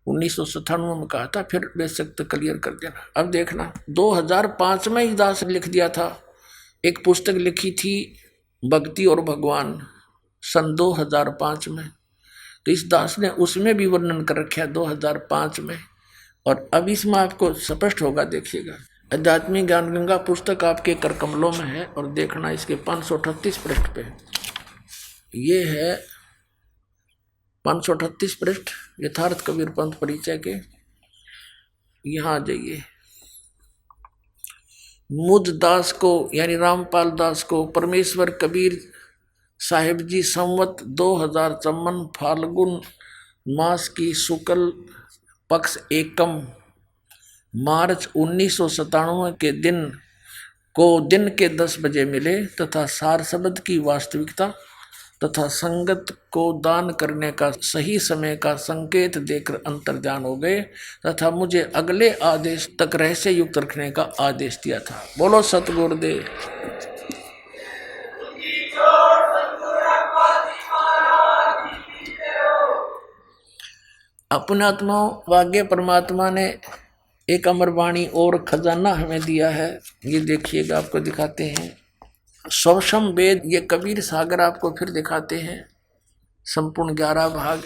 1997 में कहा था, फिर बेशक तो क्लियर कर देना। अब देखना 2005 में ही दास लिख दिया था, एक पुस्तक लिखी थी भक्ति और भगवान सन 2005 में। तो इस दास ने उसमें भी वर्णन कर रखा है 2005 में। और अब इसमें आपको स्पष्ट होगा, देखिएगा। आध्यात्मिक ज्ञान गंगा पुस्तक आपके कर कमलों में है और देखना इसके 538 पृष्ठ पे। ये है 538 पृष्ठ यथार्थ कबीर पंथ परिचय के। यहाँ आ जाइए। मुझ दास को यानी रामपाल दास को परमेश्वर कबीर साहिब जी संवत 2054 फाल्गुन मास की शुक्ल पक्ष एकम मार्च 1997 के दिन के 10 बजे मिले तथा सार शब्द की वास्तविकता तथा संगत को दान करने का सही समय का संकेत देकर अंतर्ध्यान हो गए तथा मुझे अगले आदेश तक रहस्य युक्त रखने का आदेश दिया था। बोलो सतगुरुदेव। अपने आत्माओं भाग्य परमात्मा ने एक अमरवाणी और खजाना हमें दिया है। ये देखिएगा, आपको दिखाते हैं। सौषम वेद, ये कबीर सागर आपको फिर दिखाते हैं। संपूर्ण 11 भाग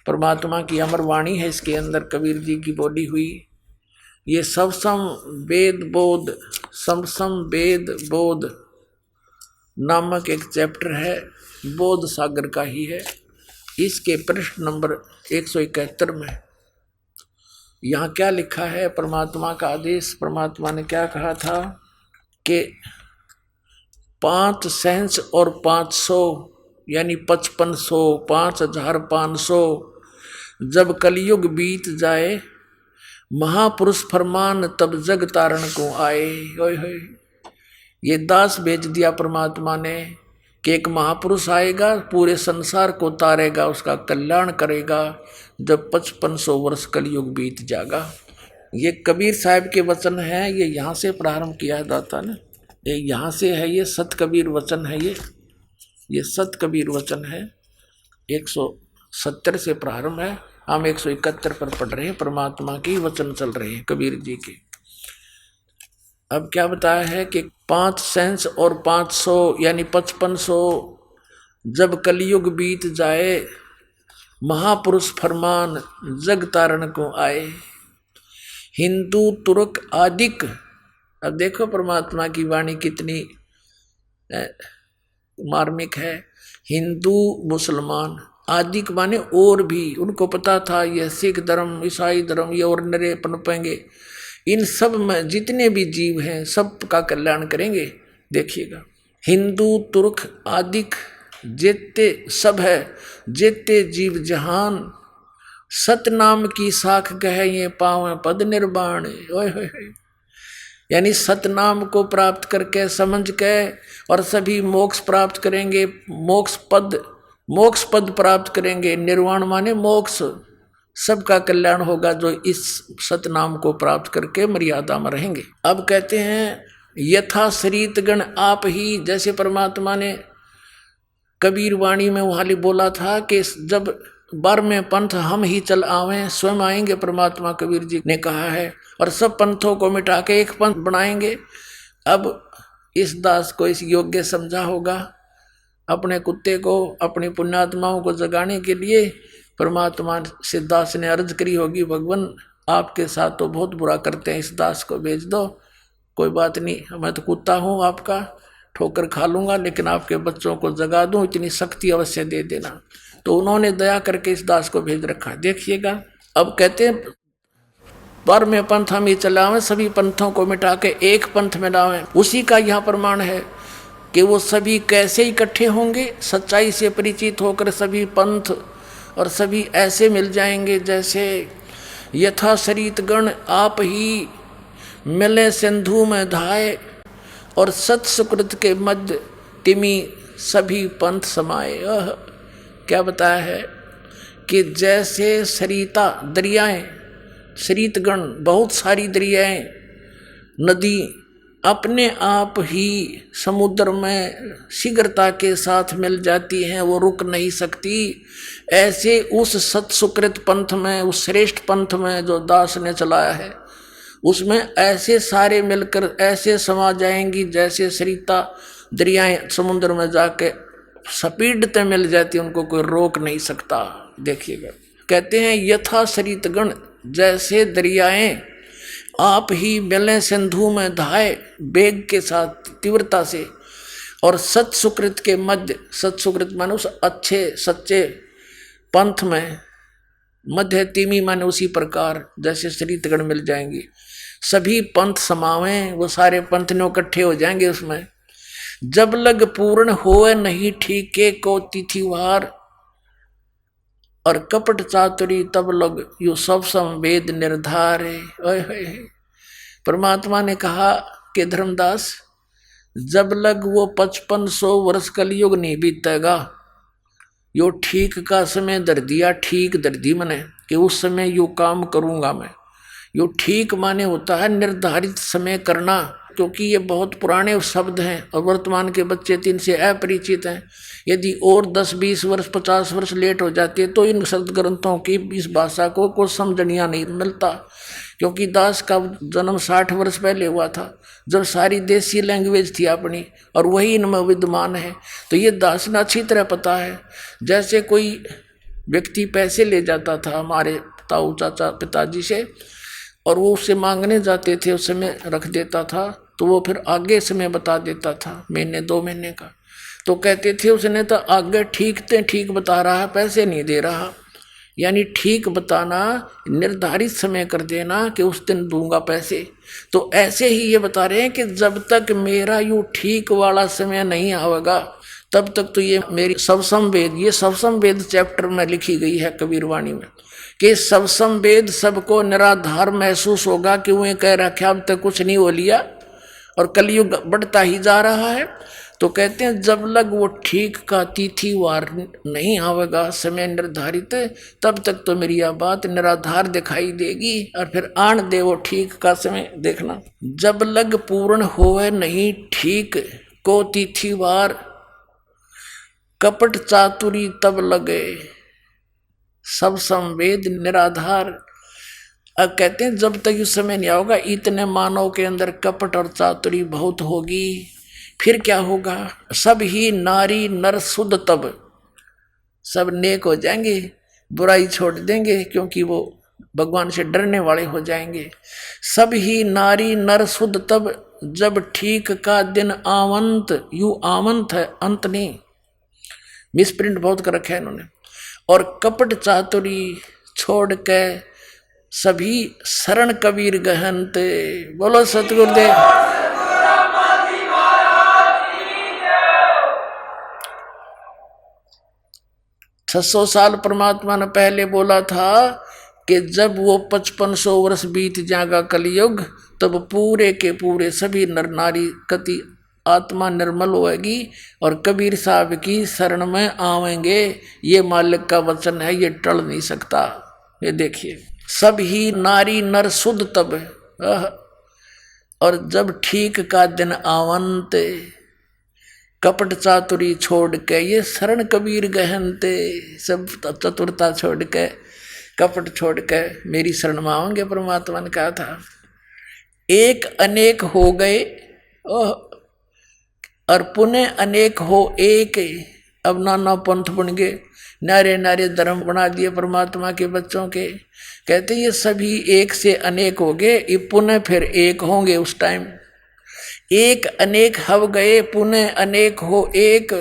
परमात्मा की अमरवाणी है, इसके अंदर कबीर जी की बोली हुई। ये सवसम वेद बोध, समसम वेद बोध नामक एक चैप्टर है, बोध सागर का ही है। इसके पृष्ठ नंबर 171 में यहाँ क्या लिखा है, परमात्मा का आदेश। परमात्मा ने क्या कहा था कि 5 सेंस और 500 यानी 5500 5500 जब कलयुग बीत जाए महापुरुष फरमान तब जग तारण को आए। ओए होए, ये दास भेज दिया परमात्मा ने कि एक महापुरुष आएगा, पूरे संसार को तारेगा, उसका कल्याण करेगा जब 5500 वर्ष कलयुग बीत जाएगा। ये कबीर साहब के वचन हैं। ये यहाँ से प्रारंभ किया है दाता ने, ये यहाँ से है, ये सत कबीर वचन है। ये सत कबीर वचन है। 170 से प्रारंभ है, हम 171 पर पढ़ रहे हैं। परमात्मा के वचन चल रहे हैं कबीर जी के। अब क्या बताया है कि 5 सेंस और 500 यानी 5500 जब कलयुग बीत जाए महापुरुष फरमान जग तारण को आए। हिंदू तुर्क आदिक, अब देखो परमात्मा की वाणी कितनी मार्मिक है। हिंदू मुसलमान आदिक माने और भी, उनको पता था ये सिख धर्म ईसाई धर्म ये और नरे पनपेंगे, इन सब में जितने भी जीव हैं सब का कल्याण करेंगे। देखिएगा, हिंदू तुर्क आदिक जेते सब है, जेते जीव जहान सतनाम की साख कहे ये पावे पद निर्वाण। ओए होए, यानी सतनाम को प्राप्त करके समझ के और सभी मोक्ष प्राप्त करेंगे, मोक्ष पद प्राप्त करेंगे। निर्वाण माने मोक्ष, सबका कल्याण होगा जो इस सतनाम को प्राप्त करके मर्यादा में रहेंगे। अब कहते हैं यथा शरीत गण आप ही, जैसे परमात्मा ने कबीर वाणी में वहां बोला था कि जब 12वें पंथ हम ही चल आवें, स्वयं आएंगे, परमात्मा कबीर जी ने कहा है, और सब पंथों को मिटा के एक पंथ बनाएंगे। अब इस दास को इस योग्य समझा होगा, अपने कुत्ते को, अपनी पुण्यात्माओं को जगाने के लिए परमात्मा से दास ने अर्ज करी होगी, भगवान आपके साथ तो बहुत बुरा करते हैं, इस दास को भेज दो, कोई बात नहीं, मैं तो कुत्ता हूँ आपका, ठोकर खा लूंगा, लेकिन आपके बच्चों को जगा दूं, इतनी शक्ति अवश्य दे देना। तो उन्होंने दया करके इस दास को भेज रखा। देखिएगा, अब कहते हैं 12वें पंथ हम ही चलावें, सभी पंथों को मिटा के एक पंथ में लावें। उसी का यह प्रमाण है कि वो सभी कैसे इकट्ठे होंगे, सच्चाई से परिचित होकर सभी पंथ और सभी ऐसे मिल जाएंगे जैसे यथा शरीत गण आप ही मिले सिंधु में धाए, और सत सुकृत के मध्य तिमी सभी पंथ समाए। क्या बताया है कि जैसे सरिता दरियाएं, सरितगण बहुत सारी दरियाएं, नदी अपने आप ही समुद्र में शीघ्रता के साथ मिल जाती हैं, वो रुक नहीं सकती, ऐसे उस सत्सुकृत पंथ में, उस श्रेष्ठ पंथ में जो दास ने चलाया है, उसमें ऐसे सारे मिलकर ऐसे समा जाएंगी जैसे सरिता दरियाएं समुद्र में जाके स्पीडते मिल जाती, उनको कोई रोक नहीं सकता। देखिएगा, कहते हैं यथा सरितगण, जैसे दरियाएं आप ही मिले सिंधु में धाए, वेग के साथ, तीव्रता से, और सत्सुकृत के मध्य, सत्सुकृत माने उस अच्छे सच्चे पंथ में, मध्य तिमी माने उसी प्रकार जैसे सरितगण मिल जाएंगी, सभी पंथ समावें, वो सारे पंथ ने इकट्ठे हो जाएंगे उसमें। जब लग पूर्ण होए नहीं ठीके को तिथिवार, और कपट चातुरी तब लग यो सब संवेद निर्धार है। परमात्मा ने कहा कि धर्मदास, जब लग वो 5500 वर्ष कलयुग नहीं बीतेगा, यो ठीक का समय धर दिया, ठीक धर दी मैंने कि उस समय यो काम करूंगा मैं। यो ठीक माने होता है निर्धारित समय करना, क्योंकि ये बहुत पुराने शब्द हैं और वर्तमान के बच्चे तो इनसे अपरिचित हैं। यदि और 10, 20 वर्ष, 50 वर्ष लेट हो जाती है तो इन शब्द ग्रंथों की इस भाषा को कुछ समझनिया नहीं मिलता, क्योंकि दास का जन्म 60 वर्ष पहले हुआ था, जब सारी देसी लैंग्वेज थी अपनी, और वही इनमें विद्यमान है। तो ये दास ने अच्छी तरह पता है। जैसे कोई व्यक्ति पैसे ले जाता था हमारे ताऊ चाचा पिताजी से, और वो उससे मांगने जाते थे, उस समय रख देता था, तो वो फिर आगे समय बता देता था, महीने 2 महीने का। तो कहते थे उसने तो आगे ठीक बता रहा है, पैसे नहीं दे रहा। यानी ठीक बताना, निर्धारित समय कर देना कि उस दिन दूंगा पैसे। तो ऐसे ही ये बता रहे हैं कि जब तक मेरा यूँ ठीक वाला समय नहीं आवेगा, तब तक तो ये मेरी सबसंवेद, ये सबसंवेद चैप्टर में लिखी गई है कबीर वाणी में, कि सबसंवेद सबको निराधार महसूस होगा कि वो कह रखा अब तक कुछ नहीं हो लिया और कलयुग बढ़ता ही जा रहा है। तो कहते हैं जब लग वो ठीक का तिथिवार नहीं आवेगा, समय निर्धारित, तब तक तो मेरी यह बात निराधार दिखाई देगी, और फिर आन दे वो ठीक का समय देखना। जब लग पूर्ण होवे नहीं ठीक को तिथिवार, कपट चातुरी तब लगे सब संवेद निराधार। अब कहते हैं जब तक इस समय नहीं होगा, इतने मानव के अंदर कपट और चातुरी बहुत होगी, फिर क्या होगा, सब ही नारी नर शुद्ध, तब सब नेक हो जाएंगे, बुराई छोड़ देंगे, क्योंकि वो भगवान से डरने वाले हो जाएंगे। सब ही नारी नर शुद्ध तब, जब ठीक का दिन आवंत, यू आवंत है, अंत नहीं, मिसप्रिंट बहुत कर रखा है इन्होंने। और कपट चातुरी छोड़ के सभी शरण कबीर गहनते। बोलो सतगुरुदेव। 600 साल परमात्मा ने पहले बोला था कि जब वो 5500 वर्ष बीत जाएगा कलयुग, तब पूरे के पूरे सभी नर नारी कति आत्मा निर्मल होएगी और कबीर साहब की शरण में आवेंगे। ये मालिक का वचन है, ये टल नहीं सकता। ये देखिए, सब ही नारी नर शुद्ध तब, और जब ठीक का दिन आवंते, कपट चातुरी छोड़ के, ये शरण कबीर गहनते, सब चतुरता छोड़ के, कपट छोड़ के मेरी शरण में आओगे। परमात्मा ने कहा था एक अनेक हो गए और पुनः अनेक हो एक, अब नाना पंथ बन गए, नारे नारे धर्म बना दिए परमात्मा के बच्चों के। कहते ये सभी एक से अनेक हो गए, ये पुनः फिर एक होंगे उस टाइम। एक अनेक हव गए, पुनः अनेक हो एक,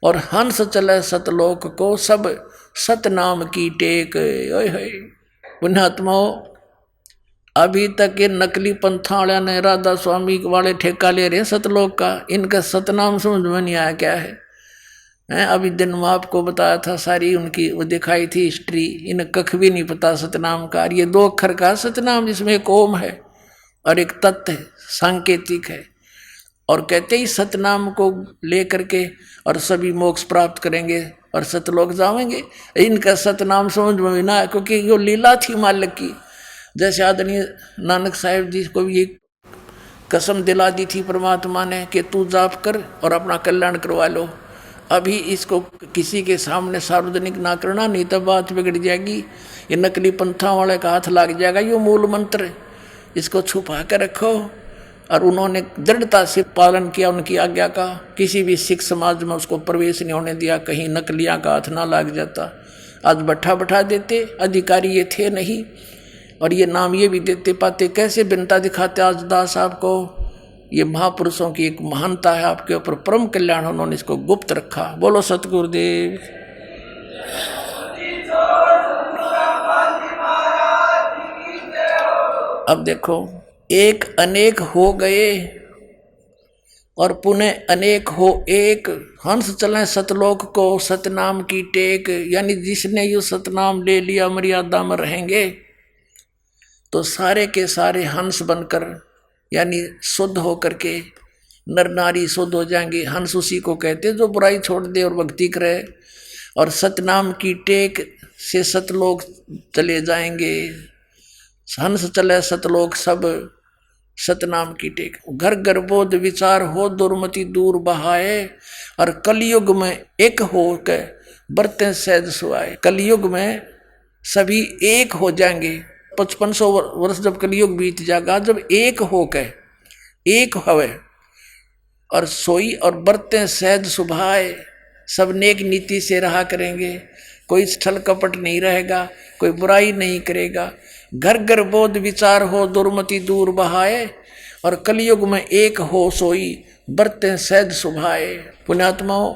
और हंस चले सतलोक को, सब सतनाम की टेक। ओए होए पुण्यात्माओं, अभी तक ये नकली पंथा वाले ने राधा स्वामी वाले ठेका ले रहे सतलोक का, इनका सतनाम समझ में नहीं आया क्या है। अभी दिन में आपको बताया था, सारी उनकी वो दिखाई थी हिस्ट्री, इन कख भी नहीं पता सतनाम का। ये 2 अक्षर का सतनाम, जिसमें एक ओम है और एक तत्व है, सांकेतिक है। और कहते ही सतनाम को लेकर के और सभी मोक्ष प्राप्त करेंगे और सतलोक जाएंगे। इनका सतनाम समझ में ना, क्योंकि यो लीला थी मालिक की। जैसे आदरणीय नानक साहिब जी को भी एक कसम दिला दी थी परमात्मा ने कि तू जाप कर और अपना कल्याण करवा लो। अभी इसको किसी के सामने सार्वजनिक ना करना, नहीं तो बात बिगड़ जाएगी, ये नकली पंथा वाले का हाथ लग जाएगा। ये मूल मंत्र, इसको छुपा कर रखो। और उन्होंने दृढ़ता से पालन किया उनकी आज्ञा का, किसी भी सिख समाज में उसको प्रवेश नहीं होने दिया, कहीं नकलियाँ का हाथ ना लग जाता। आज बैठा देते, अधिकारी ये थे नहीं, और ये नाम ये भी देते पाते, कैसे बिनता दिखाते आज दास साहब को। ये महापुरुषों की एक महानता है आपके ऊपर, परम कल्याण, उन्होंने इसको गुप्त रखा। बोलो सतगुरुदेव। अब देखो, एक अनेक हो गए और पुनः अनेक हो एक, हंस चले सतलोक को, सतनाम की टेक। यानी जिसने यो सतनाम ले लिया, मर्यादा में रहेंगे तो सारे के सारे हंस बनकर, यानी शुद्ध होकर के नर नारी शुद्ध हो जाएंगे। हंस उसी को कहते जो बुराई छोड़ दे और भक्ति करे, और सतनाम की टेक से सतलोक चले जाएंगे। हंस चले सतलोक सब, सतनाम की टेक। घर घर बोध विचार हो, दुर्मति दूर बहाए, और कलयुग में एक हो के बरते सहज सुहाए। कलयुग में सभी एक हो जाएंगे। 5500 वर्ष जब कलयुग बीत जाएगा, जब एक हो के एक हवे और सोई और बरते सहज सुभाए, सब नेक नीति से रहा करेंगे, कोई छल कपट नहीं रहेगा, कोई बुराई नहीं करेगा। घर घर बोध विचार हो, दुर्मति दूर बहाए, और कलयुग में एक हो सोई, बरते सहज सुभाए। पुण्यात्माओं,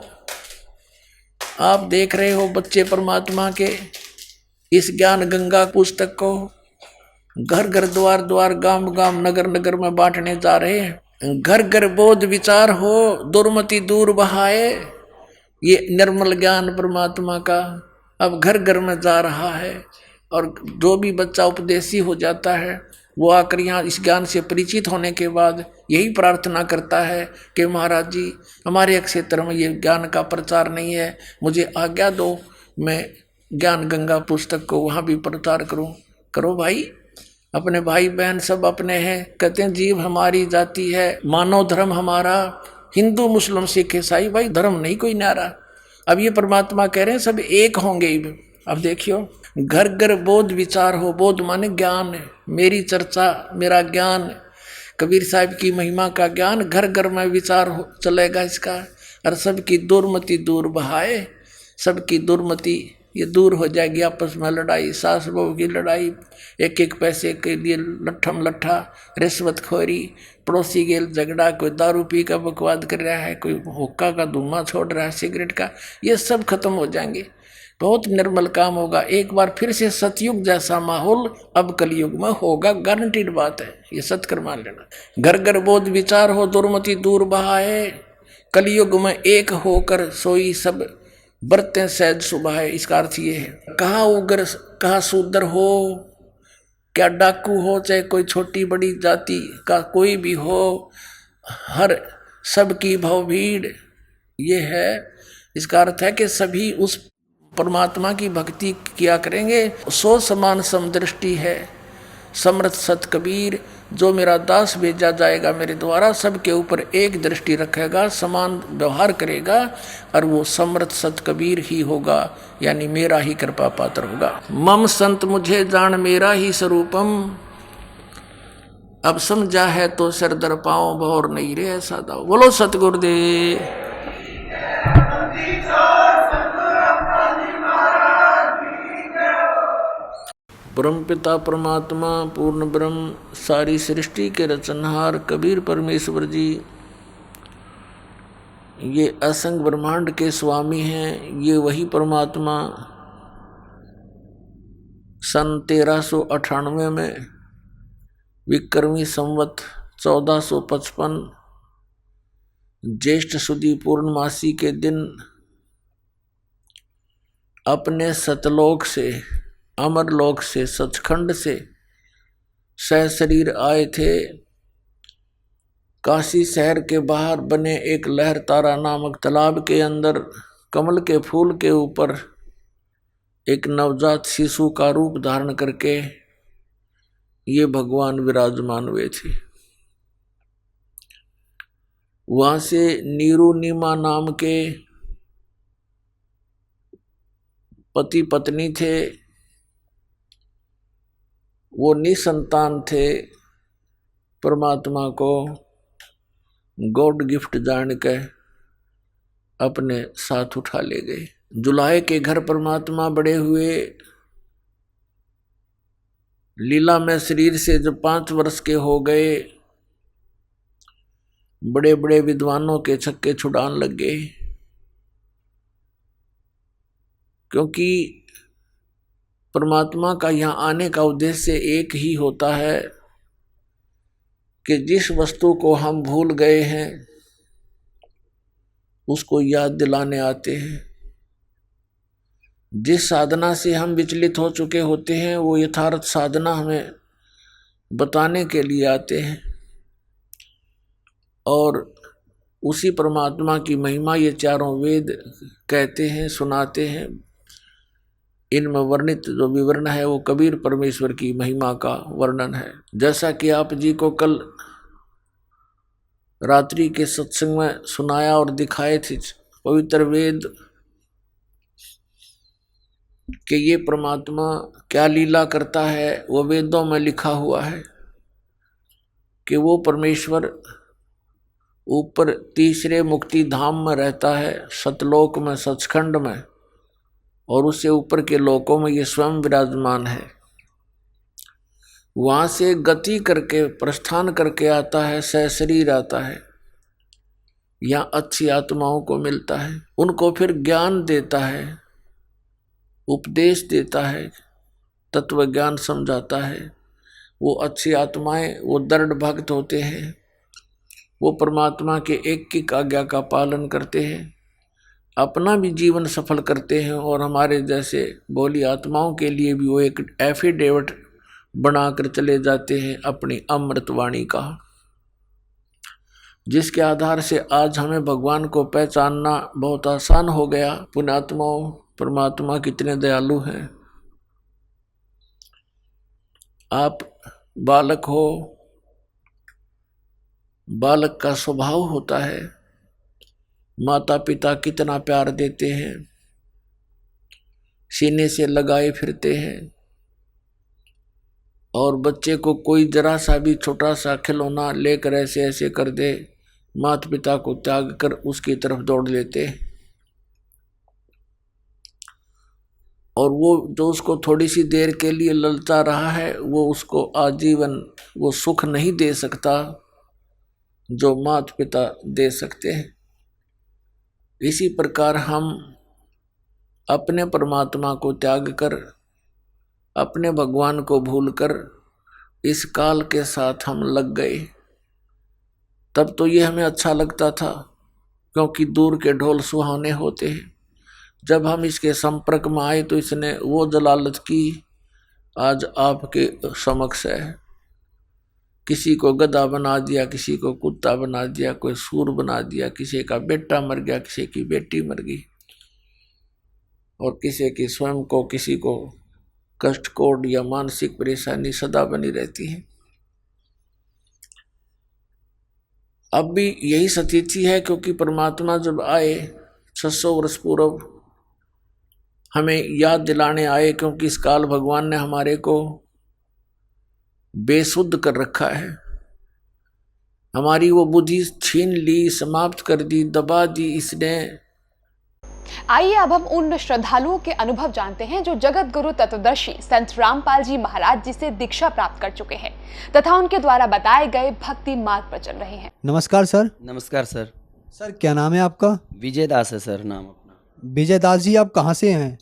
आप देख रहे हो बच्चे परमात्मा के इस ज्ञान गंगा पुस्तक को घर घर द्वार द्वार गांव गांव नगर नगर में बांटने जा रहे हैं। घर घर बोध विचार हो, दुर्मति दूर बहाए, ये निर्मल ज्ञान परमात्मा का अब घर घर में जा रहा है। और जो भी बच्चा उपदेशी हो जाता है, वो आकर यहाँ इस ज्ञान से परिचित होने के बाद यही प्रार्थना करता है कि महाराज जी, हमारे क्षेत्र में ये ज्ञान का प्रचार नहीं है, मुझे आज्ञा दो, मैं ज्ञान गंगा पुस्तक को वहाँ भी प्रचार करूँ। करो भाई, अपने भाई बहन सब अपने हैं। कहते हैं जीव हमारी जाति है, मानव धर्म हमारा, हिंदू मुस्लिम सिख ईसाई, भाई धर्म नहीं कोई न्यारा। अब ये परमात्मा कह रहे हैं सब एक होंगे। अब देखियो, घर घर बोध विचार हो, बोध माने ज्ञान, मेरी चर्चा, मेरा ज्ञान, कबीर साहब की महिमा का ज्ञान घर घर में विचार हो चलेगा इसका। और सबकी दुर्मति दूर बहाए, सबकी दुर्मति ये दूर हो जाएगी। आपस में लड़ाई, सास बहू की लड़ाई, एक एक पैसे के लिए लट्ठम लट्ठा, रिश्वतखोरी, पड़ोसी के झगड़ा, कोई दारू पी का बकवाद कर रहा है, कोई हुक्का का धुआं छोड़ रहा है, सिगरेट का, ये सब खत्म हो जाएंगे। बहुत निर्मल काम होगा। एक बार फिर से सतयुग जैसा माहौल अब कलयुग में होगा, गारंटीड बात है, ये सत्कर मान लेना। घर घर बोध विचार हो, दुर्मति दूर बहाए, कलयुग में एक होकर सोई सब, बरते सहज सुभाए। इसका अर्थ ये है, कहाँ उग्र कहाँ शूद्र हो, क्या डाकू हो, चाहे कोई छोटी बड़ी जाति का कोई भी हो, हर सबकी भव भीड़, ये है। इसका अर्थ है कि सभी उस परमात्मा की भक्ति किया करेंगे। सो समान समदृष्टि है समर्थ सत कबीर, जो मेरा दास भेजा जाएगा मेरे द्वारा सबके ऊपर एक दृष्टि रखेगा, समान व्यवहार करेगा, और वो समर्थ सत कबीर ही होगा, यानी मेरा ही कृपा पात्र होगा। मम संत मुझे जान मेरा ही स्वरूपम, अब समझा है तो सिर दर पाओ भौर नहीं रे ऐसा दाओ। बोलो सतगुरुदेव। परम पिता परमात्मा पूर्ण ब्रह्म सारी सृष्टि के रचनहार कबीर परमेश्वर जी, ये असंग ब्रह्मांड के स्वामी हैं। ये वही परमात्मा सन 1398 में विक्रमी संवत 1455 ज्येष्ठ सुदी पूर्णमासी के दिन अपने सतलोक से, अमरलोक से, सचखंड से सहशरीर आए थे। काशी शहर के बाहर बने एक लहर तारा नामक तालाब के अंदर कमल के फूल के ऊपर एक नवजात शिशु का रूप धारण करके ये भगवान विराजमान हुए थे। वहां से नीरू नीमा नाम के पति पत्नी थे, वो निसंतान थे। परमात्मा को गॉड गिफ्ट जान के अपने साथ उठा ले गए। जुलाहे के घर परमात्मा बड़े हुए। लीला में शरीर से जब 5 वर्ष के हो गए, बड़े बड़े विद्वानों के छक्के छुड़ान लग गए, क्योंकि परमात्मा का यहाँ आने का उद्देश्य एक ही होता है कि जिस वस्तु को हम भूल गए हैं उसको याद दिलाने आते हैं। जिस साधना से हम विचलित हो चुके होते हैं वो यथार्थ साधना हमें बताने के लिए आते हैं। और उसी परमात्मा की महिमा ये चारों वेद कहते हैं, सुनाते हैं। इनमें वर्णित जो विवरण है वो कबीर परमेश्वर की महिमा का वर्णन है। जैसा कि आप जी को कल रात्रि के सत्संग में सुनाया और दिखाए थे पवित्र वेद कि ये परमात्मा क्या लीला करता है, वो वेदों में लिखा हुआ है कि वो परमेश्वर ऊपर तीसरे मुक्ति धाम में रहता है, सतलोक में, सचखंड में, और उससे ऊपर के लोकों में ये स्वयं विराजमान है। वहां से गति करके प्रस्थान करके आता है, सहशरीर आता है, यहाँ अच्छी आत्माओं को मिलता है, उनको फिर ज्ञान देता है, उपदेश देता है, तत्व ज्ञान समझाता है। वो अच्छी आत्माएं, वो दृढ़ भक्त होते हैं, वो परमात्मा के एक की आज्ञा का पालन करते हैं, अपना भी जीवन सफल करते हैं, और हमारे जैसे भोली आत्माओं के लिए भी वो एक एफिडेविट बनाकर चले जाते हैं अपनी अमृत वाणी का, जिसके आधार से आज हमें भगवान को पहचानना बहुत आसान हो गया। पुण्यात्माओं, परमात्मा कितने दयालु हैं। आप बालक हो, बालक का स्वभाव होता है, माता पिता कितना प्यार देते हैं, सीने से लगाए फिरते हैं, और बच्चे को कोई जरा सा भी छोटा सा खिलौना लेकर ऐसे ऐसे कर दे, माता पिता को त्याग कर उसकी तरफ दौड़ लेते हैं। और वो जो उसको थोड़ी सी देर के लिए ललचा रहा है, वो उसको आजीवन वो सुख नहीं दे सकता जो माता पिता दे सकते हैं। इसी प्रकार हम अपने परमात्मा को त्याग कर, अपने भगवान को भूलकर इस काल के साथ हम लग गए। तब तो ये हमें अच्छा लगता था, क्योंकि दूर के ढोल सुहाने होते हैं। जब हम इसके संपर्क में आए तो इसने वो जलालत की आज आपके समक्ष है। किसी को गधा बना दिया, किसी को कुत्ता बना दिया, कोई सूर बना दिया, किसी का बेटा मर गया, किसी की बेटी मर गई। और किसी की स्वयं को किसी को कष्ट कोड या मानसिक परेशानी सदा बनी रहती है। अब भी यही स्थिति है, क्योंकि परमात्मा जब आए 600 वर्ष पूर्व हमें याद दिलाने आए, क्योंकि इस काल भगवान ने हमारे को बेसुध कर रखा है, हमारी वो बुद्धि छीन ली, समाप्त कर दी, दबा दी इसने। आइए अब हम उन श्रद्धालुओं के अनुभव जानते हैं जो जगत गुरु तत्वदर्शी संत रामपाल जी महाराज जी से दीक्षा प्राप्त कर चुके हैं तथा उनके द्वारा बताए गए भक्ति मार्ग पर चल रहे हैं। नमस्कार सर। नमस्कार सर। सर क्या नाम है आपका? विजय दास है सर नाम अपना। विजय दास जी, आप कहाँ से हैं?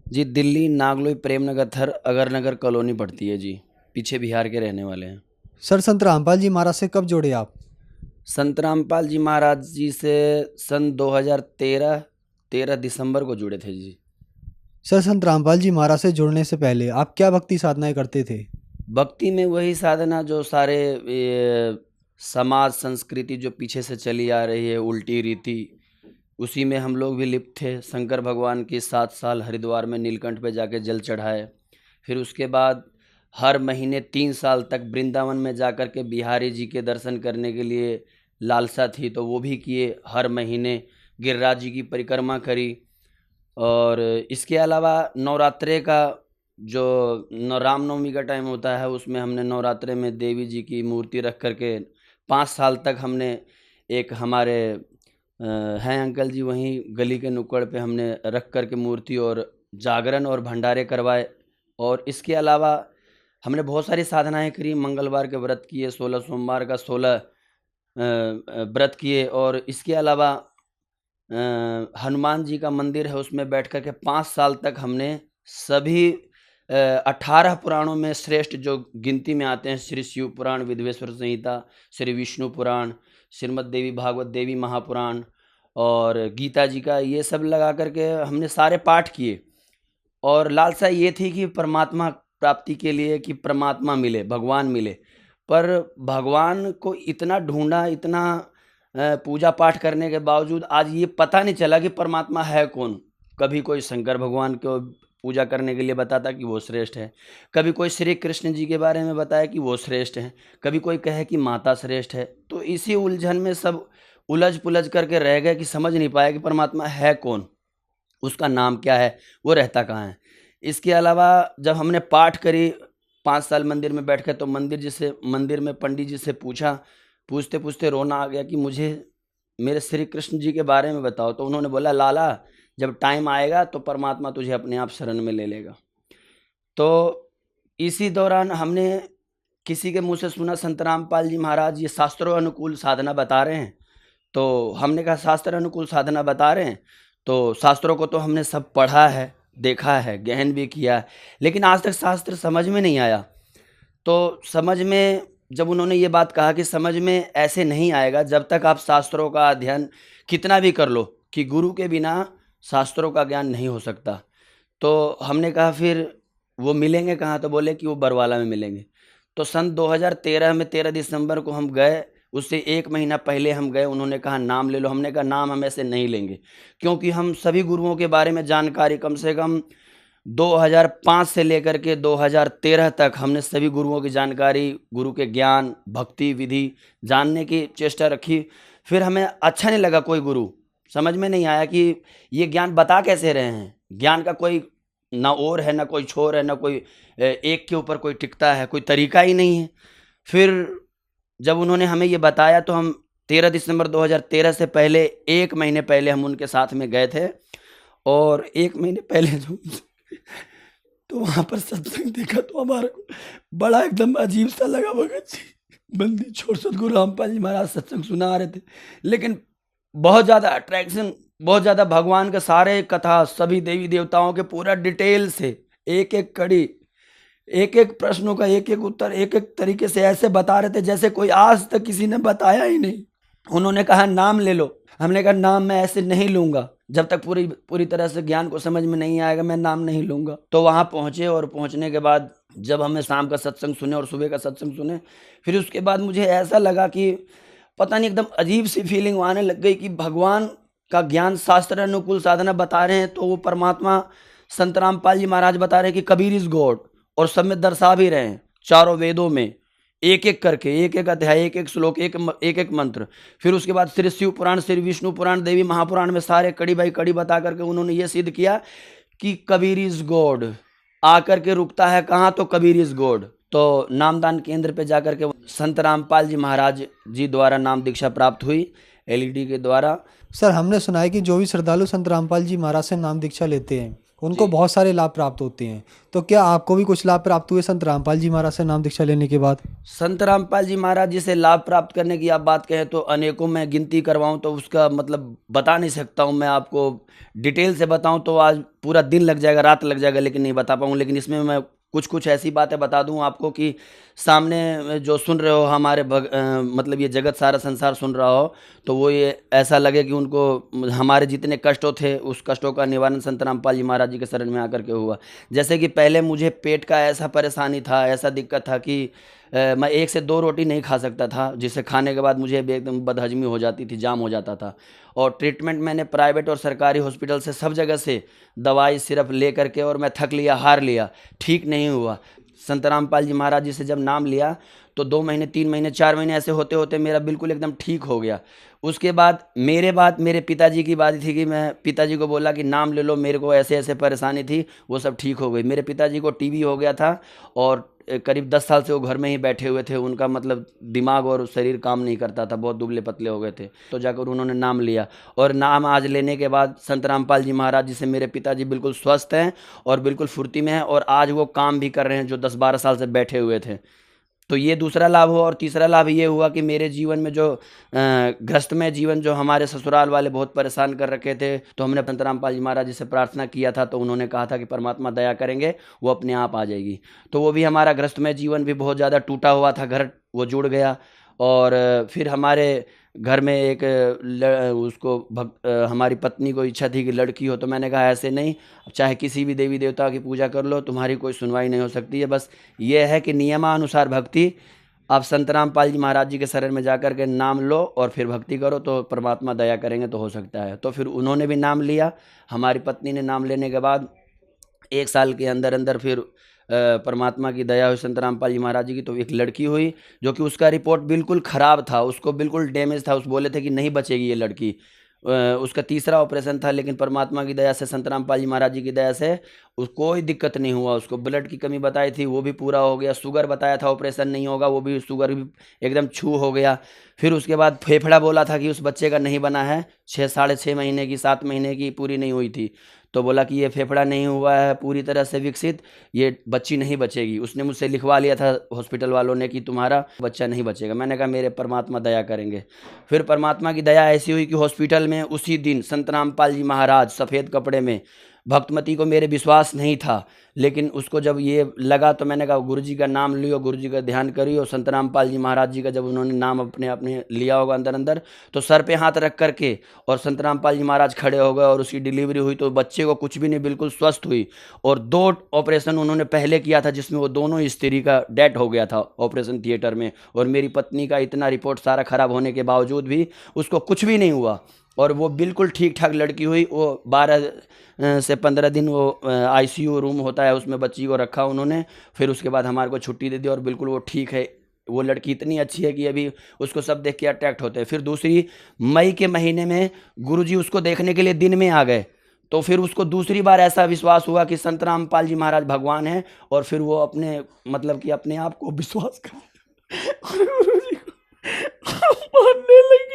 जी दिल्ली नागलोई प्रेमनगर थर अगरनगर कॉलोनी पड़ती है जी, पीछे बिहार के रहने वाले हैं। सर संत रामपाल जी महाराज से कब जुड़े आप? संत रामपाल जी महाराज जी से सन 2013 दिसंबर को जुड़े थे जी। सर संत रामपाल जी महाराज से जुड़ने से पहले आप क्या भक्ति साधनाएं करते थे? भक्ति में वही साधना जो सारे समाज संस्कृति जो पीछे से चली आ रही है, उल्टी रीति, उसी में हम लोग भी लिप्त थे। शंकर भगवान की 7 साल हरिद्वार में नीलकंठ पे जाके जल चढ़ाए। फिर उसके बाद हर महीने 3 साल तक वृंदावन में जाकर के बिहारी जी के दर्शन करने के लिए लालसा थी, तो वो भी किए। हर महीने गिरिराज जी की परिक्रमा करी। और इसके अलावा नवरात्रे का जो रामनवमी का टाइम होता है, उसमें हमने नवरात्रे में देवी जी की मूर्ति रख करके 5 साल तक हमने एक हमारे हैं अंकल जी वहीं गली के नुक्कड़ पे हमने रख करके मूर्ति और जागरण और भंडारे करवाए। और इसके अलावा हमने बहुत सारी साधनाएं करी। मंगलवार के व्रत किए, 16 सोमवार का 16 व्रत किए। और इसके अलावा हनुमान जी का मंदिर है, उसमें बैठ कर के 5 साल तक हमने सभी 18 पुराणों में श्रेष्ठ जो गिनती में आते हैं, श्री शिव पुराण, विधवेश्वर संहिता, श्री विष्णु पुराण, श्रीमद् देवी भागवत देवी महापुराण और गीता जी का, ये सब लगा करके हमने सारे पाठ किए। और लालसा ये थी कि परमात्मा प्राप्ति के लिए, कि परमात्मा मिले, भगवान मिले। पर भगवान को इतना ढूंढा, इतना पूजा पाठ करने के बावजूद आज ये पता नहीं चला कि परमात्मा है कौन। कभी कोई शंकर भगवान को पूजा करने के लिए बताता कि वो श्रेष्ठ है, कभी कोई श्री कृष्ण जी के बारे में बताया कि वो श्रेष्ठ हैं, कभी कोई कहे कि माता श्रेष्ठ है। तो इसी उलझन में सब उलझ पुलझ करके रह गए कि समझ नहीं पाया कि परमात्मा है कौन, उसका नाम क्या है, वो रहता कहाँ है। इसके अलावा जब हमने पाठ करी 5 साल मंदिर में बैठ कर, तो मंदिर में पंडित जी से पूछते पूछते रोना आ गया कि मुझे मेरे श्री कृष्ण जी के बारे में बताओ। तो उन्होंने बोला, लाला जब टाइम आएगा तो परमात्मा तुझे अपने आप शरण में ले लेगा। तो इसी दौरान हमने किसी के मुंह से सुना संत रामपाल जी महाराज ये शास्त्रों अनुकूल साधना बता रहे हैं। तो हमने कहा शास्त्र अनुकूल साधना बता रहे हैं, तो शास्त्रों को तो हमने सब पढ़ा है, देखा है, गहन भी किया है, लेकिन आज तक शास्त्र समझ में नहीं आया। तो समझ में जब उन्होंने ये बात कहा कि समझ में ऐसे नहीं आएगा जब तक आप शास्त्रों का अध्ययन कितना भी कर लो, कि गुरु के बिना शास्त्रों का ज्ञान नहीं हो सकता। तो हमने कहा फिर वो मिलेंगे कहाँ? तो बोले कि वो बरवाला में मिलेंगे। तो सन 2013 में 13 दिसंबर को हम गए। उससे 1 महीना पहले हम गए। उन्होंने कहा नाम ले लो। हमने कहा नाम हम ऐसे नहीं लेंगे, क्योंकि हम सभी गुरुओं के बारे में जानकारी कम से कम 2005 से लेकर के 2013 तक हमने सभी गुरुओं की जानकारी, गुरु के ज्ञान, भक्ति विधि जानने की चेष्टा रखी। फिर हमें अच्छा नहीं लगा कोई गुरु, समझ में नहीं आया कि ये ज्ञान बता कैसे रहे हैं। ज्ञान का कोई ना ओर है, ना कोई छोर है, ना कोई एक के ऊपर कोई टिकता है, कोई तरीका ही नहीं है। फिर जब उन्होंने हमें ये बताया तो हम 13 दिसंबर 2013 से पहले 1 महीने पहले हम उनके साथ में गए थे। और 1 महीने पहले जो तो वहाँ पर सत्संग देखा तो हमारा बड़ा एकदम अजीब सा लगा। भगत जी बंदी छोड़ सतगुरु रामपाल जी महाराज सत्संग सुना रहे थे, लेकिन बहुत ज़्यादा अट्रैक्शन, बहुत ज़्यादा भगवान का सारे कथा, सभी देवी देवताओं के पूरा डिटेल से, एक एक कड़ी, एक एक प्रश्नों का एक एक उत्तर, एक एक तरीके से ऐसे बता रहे थे जैसे कोई आज तक किसी ने बताया ही नहीं। उन्होंने कहा नाम ले लो। हमने कहा नाम मैं ऐसे नहीं लूँगा, जब तक पूरी तरह से ज्ञान को समझ में नहीं आएगा मैं नाम नहीं लूँगा। तो वहाँ पहुँचे और पहुँचने के बाद जब हमें शाम का सत्संग सुने और सुबह का सत्संग सुने, फिर उसके बाद मुझे ऐसा लगा कि पता नहीं एकदम अजीब सी फीलिंग आने लग गई कि भगवान का ज्ञान शास्त्र अनुकूल साधना बता रहे हैं, तो वो परमात्मा संत रामपाल जी महाराज बता रहे हैं कि कबीर इज गॉड, और सब में दर्शा भी रहे हैं चारों वेदों में, एक एक करके, एक एक अध्याय, एक एक श्लोक, एक एक मंत्र। फिर उसके बाद श्री शिव पुराण, श्री विष्णु पुराण, देवी महापुराण में सारे कड़ी बाई कड़ी बता करके उन्होंने ये सिद्ध किया कि कबीर इज गॉड। आकर के रुकता है कहाँ? तो कबीर इज गॉड। तो नामदान केंद्र पे जाकर के संत रामपाल जी महाराज जी द्वारा नाम दीक्षा प्राप्त हुई एलईडी के द्वारा। सर, हमने सुना है कि जो भी श्रद्धालु संत रामपाल जी महाराज से नाम दीक्षा लेते हैं उनको बहुत सारे लाभ प्राप्त होते हैं, तो क्या आपको भी कुछ लाभ प्राप्त हुए संत रामपाल जी महाराज से नाम दीक्षा लेने के बाद? संत रामपाल जी महाराज जी से लाभ प्राप्त करने की आप बात कहें तो अनेकों, मैं गिनती करवाऊं तो उसका मतलब बता नहीं सकता हूं। मैं आपको डिटेल से बताऊं तो आज पूरा दिन लग जाएगा, रात लग जाएगा, लेकिन नहीं बता पाऊँ। लेकिन इसमें मैं कुछ कुछ ऐसी बातें बता दूं आपको कि सामने जो सुन रहे हो हमारे मतलब ये जगत सारा संसार सुन रहा हो, तो वो ये ऐसा लगे कि उनको हमारे जितने कष्टों थे उस कष्टों का निवारण संत रामपाल जी महाराज जी के शरण में आकर के हुआ। जैसे कि पहले मुझे पेट का ऐसा परेशानी था, ऐसा दिक्कत था कि मैं 1 से 2 रोटी नहीं खा सकता था, जिसे खाने के बाद मुझे एकदम बदहजमी हो जाती थी, जाम हो जाता था। और ट्रीटमेंट मैंने प्राइवेट और सरकारी हॉस्पिटल से सब जगह से दवाई सिर्फ ले करके, और मैं थक लिया, हार लिया, ठीक नहीं हुआ। संत रामपाल जी महाराज जी से जब नाम लिया तो 2 महीने, 3 महीने, 4 महीने ऐसे होते होते मेरा बिल्कुल एकदम ठीक हो गया। उसके बाद मेरे पिताजी की बात थी कि मैं पिताजी को बोला कि नाम ले लो, मेरे को ऐसे ऐसे परेशानी थी, वो सब ठीक हो गई। मेरे पिताजी को टीबी हो गया था और करीब 10 साल से वो घर में ही बैठे हुए थे। उनका मतलब दिमाग और शरीर काम नहीं करता था, बहुत दुबले पतले हो गए थे। तो जाकर उन्होंने नाम लिया, और नाम आज लेने के बाद संत रामपाल जी महाराज जी से मेरे पिताजी बिल्कुल स्वस्थ हैं और बिल्कुल फुर्ती में हैं, और आज वो काम भी कर रहे हैं जो 10-12 साल से बैठे हुए थे। तो ये दूसरा लाभ हुआ। और तीसरा लाभ ये हुआ कि मेरे जीवन में जो ग्रस्तमय जीवन, जो हमारे ससुराल वाले बहुत परेशान कर रखे थे, तो हमने संत रामपाल जी महाराज जी से प्रार्थना किया था, तो उन्होंने कहा था कि परमात्मा दया करेंगे, वो अपने आप आ जाएगी। तो वो भी हमारा ग्रस्तमय जीवन भी बहुत ज़्यादा टूटा हुआ था, घर वो जुड़ गया। और फिर हमारे घर में एक हमारी पत्नी को इच्छा थी कि लड़की हो, तो मैंने कहा ऐसे नहीं, चाहे किसी भी देवी देवता की पूजा कर लो, तुम्हारी कोई सुनवाई नहीं हो सकती है। बस ये है कि नियमानुसार भक्ति, आप संत रामपाल जी महाराज जी के शरण में जाकर के नाम लो और फिर भक्ति करो, तो परमात्मा दया करेंगे, तो हो सकता है। तो फिर उन्होंने भी नाम लिया। हमारी पत्नी ने नाम लेने के बाद 1 साल के अंदर अंदर फिर परमात्मा की दया हुई संत रामपाल जी महाराज जी की, तो एक लड़की हुई, जो कि उसका रिपोर्ट बिल्कुल ख़राब था, उसको बिल्कुल डैमेज था। उस बोले थे कि नहीं बचेगी ये लड़की। उसका तीसरा ऑपरेशन था, लेकिन परमात्मा की दया से, संत रामपाल जी महाराज जी की दया से उसको कोई दिक्कत नहीं हुआ। उसको ब्लड की कमी बताई थी, वो भी पूरा हो गया। शुगर बताया था ऑपरेशन नहीं होगा, वो भी शुगर भी एकदम छू हो गया। फिर उसके बाद फेफड़ा बोला था कि उस बच्चे का नहीं बना है, 6-6.5 महीने की, 7 महीने की पूरी नहीं हुई थी, तो बोला कि ये फेफड़ा नहीं हुआ है पूरी तरह से विकसित, ये बच्ची नहीं बचेगी। उसने मुझसे लिखवा लिया था हॉस्पिटल वालों ने कि तुम्हारा बच्चा नहीं बचेगा। मैंने कहा मेरे परमात्मा दया करेंगे। फिर परमात्मा की दया ऐसी हुई कि हॉस्पिटल में उसी दिन संत रामपाल जी महाराज सफ़ेद कपड़े में, भक्तमती को मेरे विश्वास नहीं था, लेकिन उसको जब ये लगा तो मैंने कहा गुरुजी का नाम लियो, गुरुजी का ध्यान करियो। संत रामपाल जी महाराज जी का जब उन्होंने नाम अपने अपने लिया होगा अंदर अंदर, तो सर पे हाथ रख करके और संत रामपाल जी महाराज खड़े हो गए और उसकी डिलीवरी हुई। तो बच्चे को कुछ भी नहीं, बिल्कुल स्वस्थ हुई। और 2 ऑपरेशन उन्होंने पहले किया था, जिसमें वो दोनों स्त्री का डेथ हो गया था ऑपरेशन थिएटर में। और मेरी पत्नी का इतना रिपोर्ट सारा ख़राब होने के बावजूद भी उसको कुछ भी नहीं हुआ, और वो बिल्कुल ठीक ठाक लड़की हुई। वो 12 से 15 दिन वो ICU रूम होता है, उसमें बच्ची को रखा उन्होंने। फिर उसके बाद हमारे को छुट्टी दे दी, और बिल्कुल वो ठीक है। वो लड़की इतनी अच्छी है कि अभी उसको सब देख के अट्रैक्ट होते हैं। फिर दूसरी मई के महीने में गुरुजी उसको देखने के लिए दिन में आ गए, तो फिर उसको दूसरी बार ऐसा विश्वास हुआ कि संत रामपाल जी महाराज भगवान हैं, और फिर वो अपने मतलब कि अपने आप को विश्वास कर और गुरुजी को मानने लगी।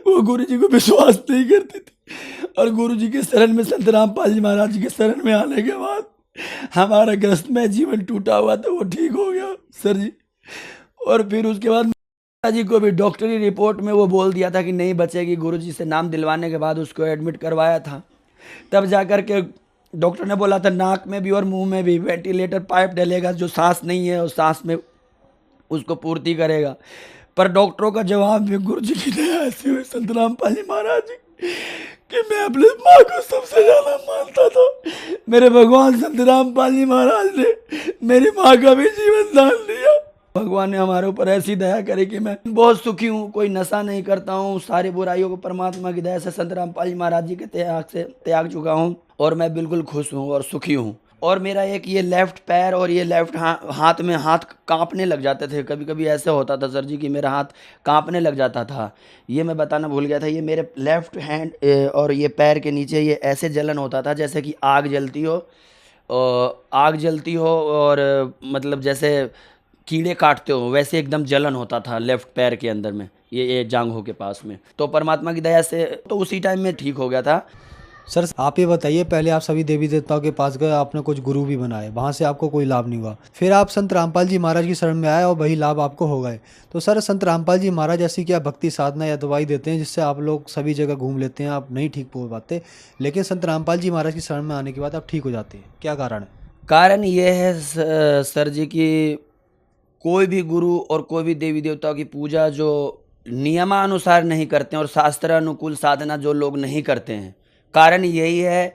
वो गुरुजी को विश्वास नहीं करती थी, और गुरुजी के शरण में, संत रामपाल जी महाराज जी के शरण में आने के बाद हमारा ग्रस्त में जीवन टूटा हुआ था, वो ठीक हो गया सर जी। और फिर उसके बाद जी को भी डॉक्टरी रिपोर्ट में वो बोल दिया था कि नहीं बचेगी। गुरुजी से नाम दिलवाने के बाद उसको एडमिट करवाया था, तब जाकर के डॉक्टर ने बोला था नाक में भी और मुंह में भी वेंटिलेटर पाइप डलेगा, जो सांस नहीं है उस सांस में उसको पूर्ति करेगा। पर डॉक्टरों का जवाब भी गुरुजी की दया ऐसी हुई संत रामपाल जी महाराज जी कि मैं अपनी माँ को सबसे ज़्यादा मानता था। मेरे भगवान संत रामपाल जी महाराज ने मेरी माँ का भी जीवन दान दिया। भगवान ने हमारे ऊपर ऐसी दया करी कि मैं बहुत सुखी हूँ, कोई नशा नहीं करता हूँ, सारी बुराइयों को परमात्मा की दया से संत रामपाल जी महाराज जी के त्याग से त्याग चुका हूँ और मैं बिल्कुल खुश हूँ और सुखी हूँ। और मेरा एक ये लेफ्ट पैर और ये लेफ्ट हाथ में हाथ कांपने लग जाते थे, कभी कभी ऐसे होता था सर जी कि मेरा हाथ कांपने लग जाता था। ये मैं बताना भूल गया था, ये मेरे लेफ्ट हैंड और ये पैर के नीचे ये ऐसे जलन होता था जैसे कि आग जलती हो, और मतलब जैसे कीड़े काटते हो वैसे एकदम जलन होता था लेफ्ट पैर के अंदर में, ये जांघों के पास में। तो परमात्मा की दया से तो उसी टाइम में ठीक हो गया था। सर आप ये बताइए, पहले आप सभी देवी देवताओं के पास गए, आपने कुछ गुरु भी बनाए, वहाँ से आपको कोई लाभ नहीं हुआ, फिर आप संत रामपाल जी महाराज की शरण में आए और वही लाभ आपको हो गए। तो सर संत रामपाल जी महाराज ऐसी क्या भक्ति साधना या दवाई देते हैं जिससे आप लोग सभी जगह घूम लेते हैं, आप नहीं ठीक हो पाते, लेकिन संत रामपाल जी महाराज की शरण में आने के बाद आप ठीक हो जाते हैं, क्या कारण है? कारण ये है सर जी कि कोई भी गुरु और कोई भी देवी देवताओं की पूजा जो नियमानुसार नहीं करते हैं और शास्त्रानुकूल साधना जो लोग नहीं करते हैं, कारण यही है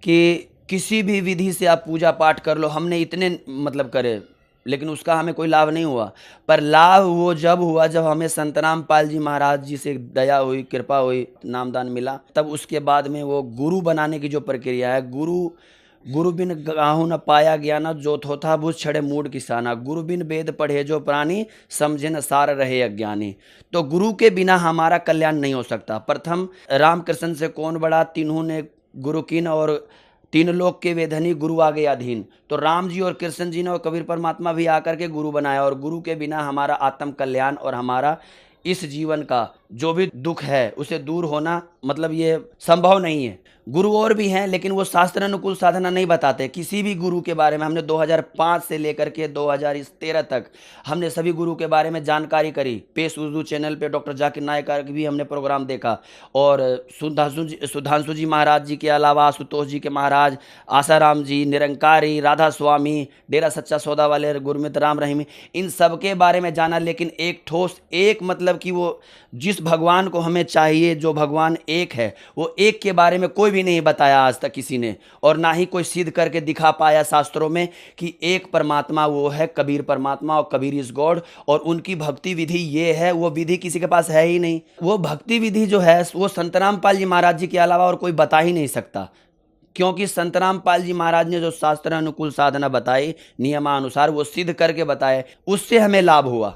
कि किसी भी विधि से आप पूजा पाठ कर लो, हमने इतने मतलब करे लेकिन उसका हमें कोई लाभ नहीं हुआ। पर लाभ वो जब हुआ जब हमें संत रामपाल जी महाराज जी से दया हुई, कृपा हुई, नामदान मिला, तब उसके बाद में वो गुरु बनाने की जो प्रक्रिया है, गुरु बिन गाहु न पाया ज्ञाना, जो थोथा बुझ छड़े मूड किसाना, गुरु बिन वेद पढ़े जो प्राणी, समझे न सार रहे अज्ञानी। तो गुरु के बिना हमारा कल्याण नहीं हो सकता। प्रथम रामकृष्ण से कौन बड़ा, तीनों ने गुरु कीन और तीन लोक के वेधनी, गुरु आगे अधीन। तो राम जी और कृष्ण जी ने और कबीर परमात्मा भी आकर के गुरु बनाया, और गुरु के बिना हमारा आत्म कल्याण और हमारा इस जीवन का जो भी दुख है उसे दूर होना मतलब ये संभव नहीं है। गुरु और भी हैं लेकिन वो शास्त्र अनुकूल साधना नहीं बताते। किसी भी गुरु के बारे में हमने 2005 से लेकर के 2013 तक हमने सभी गुरु के बारे में जानकारी करी। पेश उर्दू चैनल पे डॉक्टर जाकिर नायक का भी हमने प्रोग्राम देखा, और सुधांशु जी महाराज जी के अलावा आशुतोष जी के महाराज, आसाराम जी, निरंकारी, राधा स्वामी, डेरा सच्चा सौदा वाले, गुरमित राम रहीमी, इन सब के बारे में जाना। लेकिन एक ठोस एक मतलब कि वो जिस भगवान को हमें चाहिए, जो भगवान एक है, वो एक के बारे में कोई भी नहीं बताया आज तक किसी ने, और ना ही कोई सिद्ध करके दिखा पाया शास्त्रों में कि एक परमात्मा वो है कबीर परमात्मा, और कबीर इज गॉड। और उनकी भक्ति विधि ये है, वो विधि किसी के पास है ही नहीं। वो भक्ति विधि जो है वो संत रामपाल जी महाराज जी के अलावा और कोई बता ही नहीं सकता, क्योंकि संत रामपाल जी महाराज ने जो शास्त्र अनुकूल साधना बताई, नियमानुसार वो सिद्ध करके बताए, उससे हमें लाभ हुआ।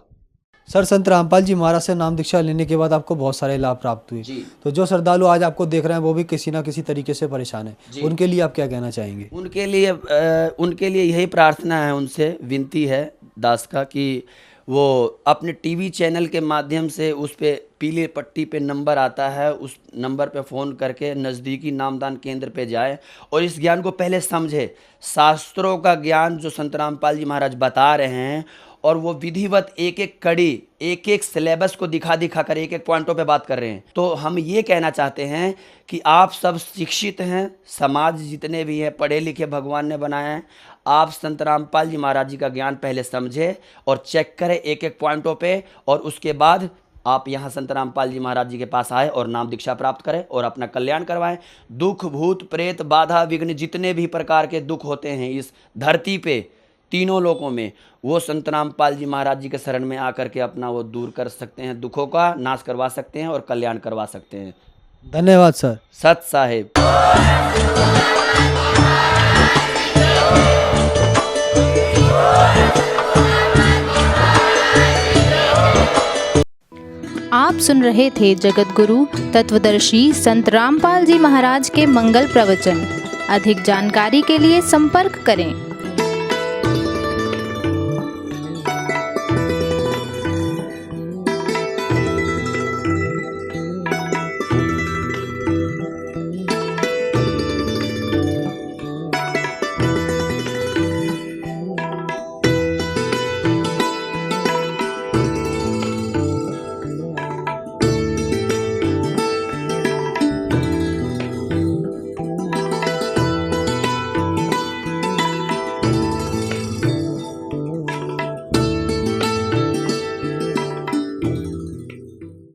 सर संत रामपाल जी महाराज से नाम दीक्षा लेने के बाद आपको बहुत सारे लाभ प्राप्त हुए, तो जो श्रद्धालु आज आपको देख रहे हैं वो भी किसी ना किसी तरीके से परेशान है, उनके लिए आप क्या कहना चाहेंगे? उनके लिए यही प्रार्थना है, उनसे विनती है दास का कि वो अपने टीवी चैनल के माध्यम से उस पे पीली पट्टी पे नंबर आता है, उस नंबर पे फ़ोन करके नज़दीकी नामदान केंद्र पे जाए और इस ज्ञान को पहले समझे। शास्त्रों का ज्ञान जो संत रामपाल जी महाराज बता रहे हैं, और वो विधिवत एक एक कड़ी, एक एक सिलेबस को दिखा कर एक एक पॉइंटों पे बात कर रहे हैं। तो हम ये कहना चाहते हैं कि आप सब शिक्षित हैं, समाज जितने भी हैं पढ़े लिखे भगवान ने बनाए हैं, आप संत रामपाल जी महाराज जी का ज्ञान पहले समझें और चेक करें एक एक पॉइंटों पे, और उसके बाद आप यहाँ संत रामपाल जी महाराज जी के पास आए और नाम दीक्षा प्राप्त करें और अपना कल्याण करवाएं। दुख भूत प्रेत बाधा विघ्न जितने भी प्रकार के दुख होते हैं इस धरती पे तीनों लोकों में, वो संत रामपाल जी महाराज जी के शरण में आकर के अपना वो दूर कर सकते हैं, दुखों का नाश करवा सकते हैं और कल्याण करवा सकते हैं। धन्यवाद सर। सत साहेब। आप सुन रहे थे जगत गुरु तत्वदर्शी संत रामपाल जी महाराज के मंगल प्रवचन। अधिक जानकारी के लिए संपर्क करें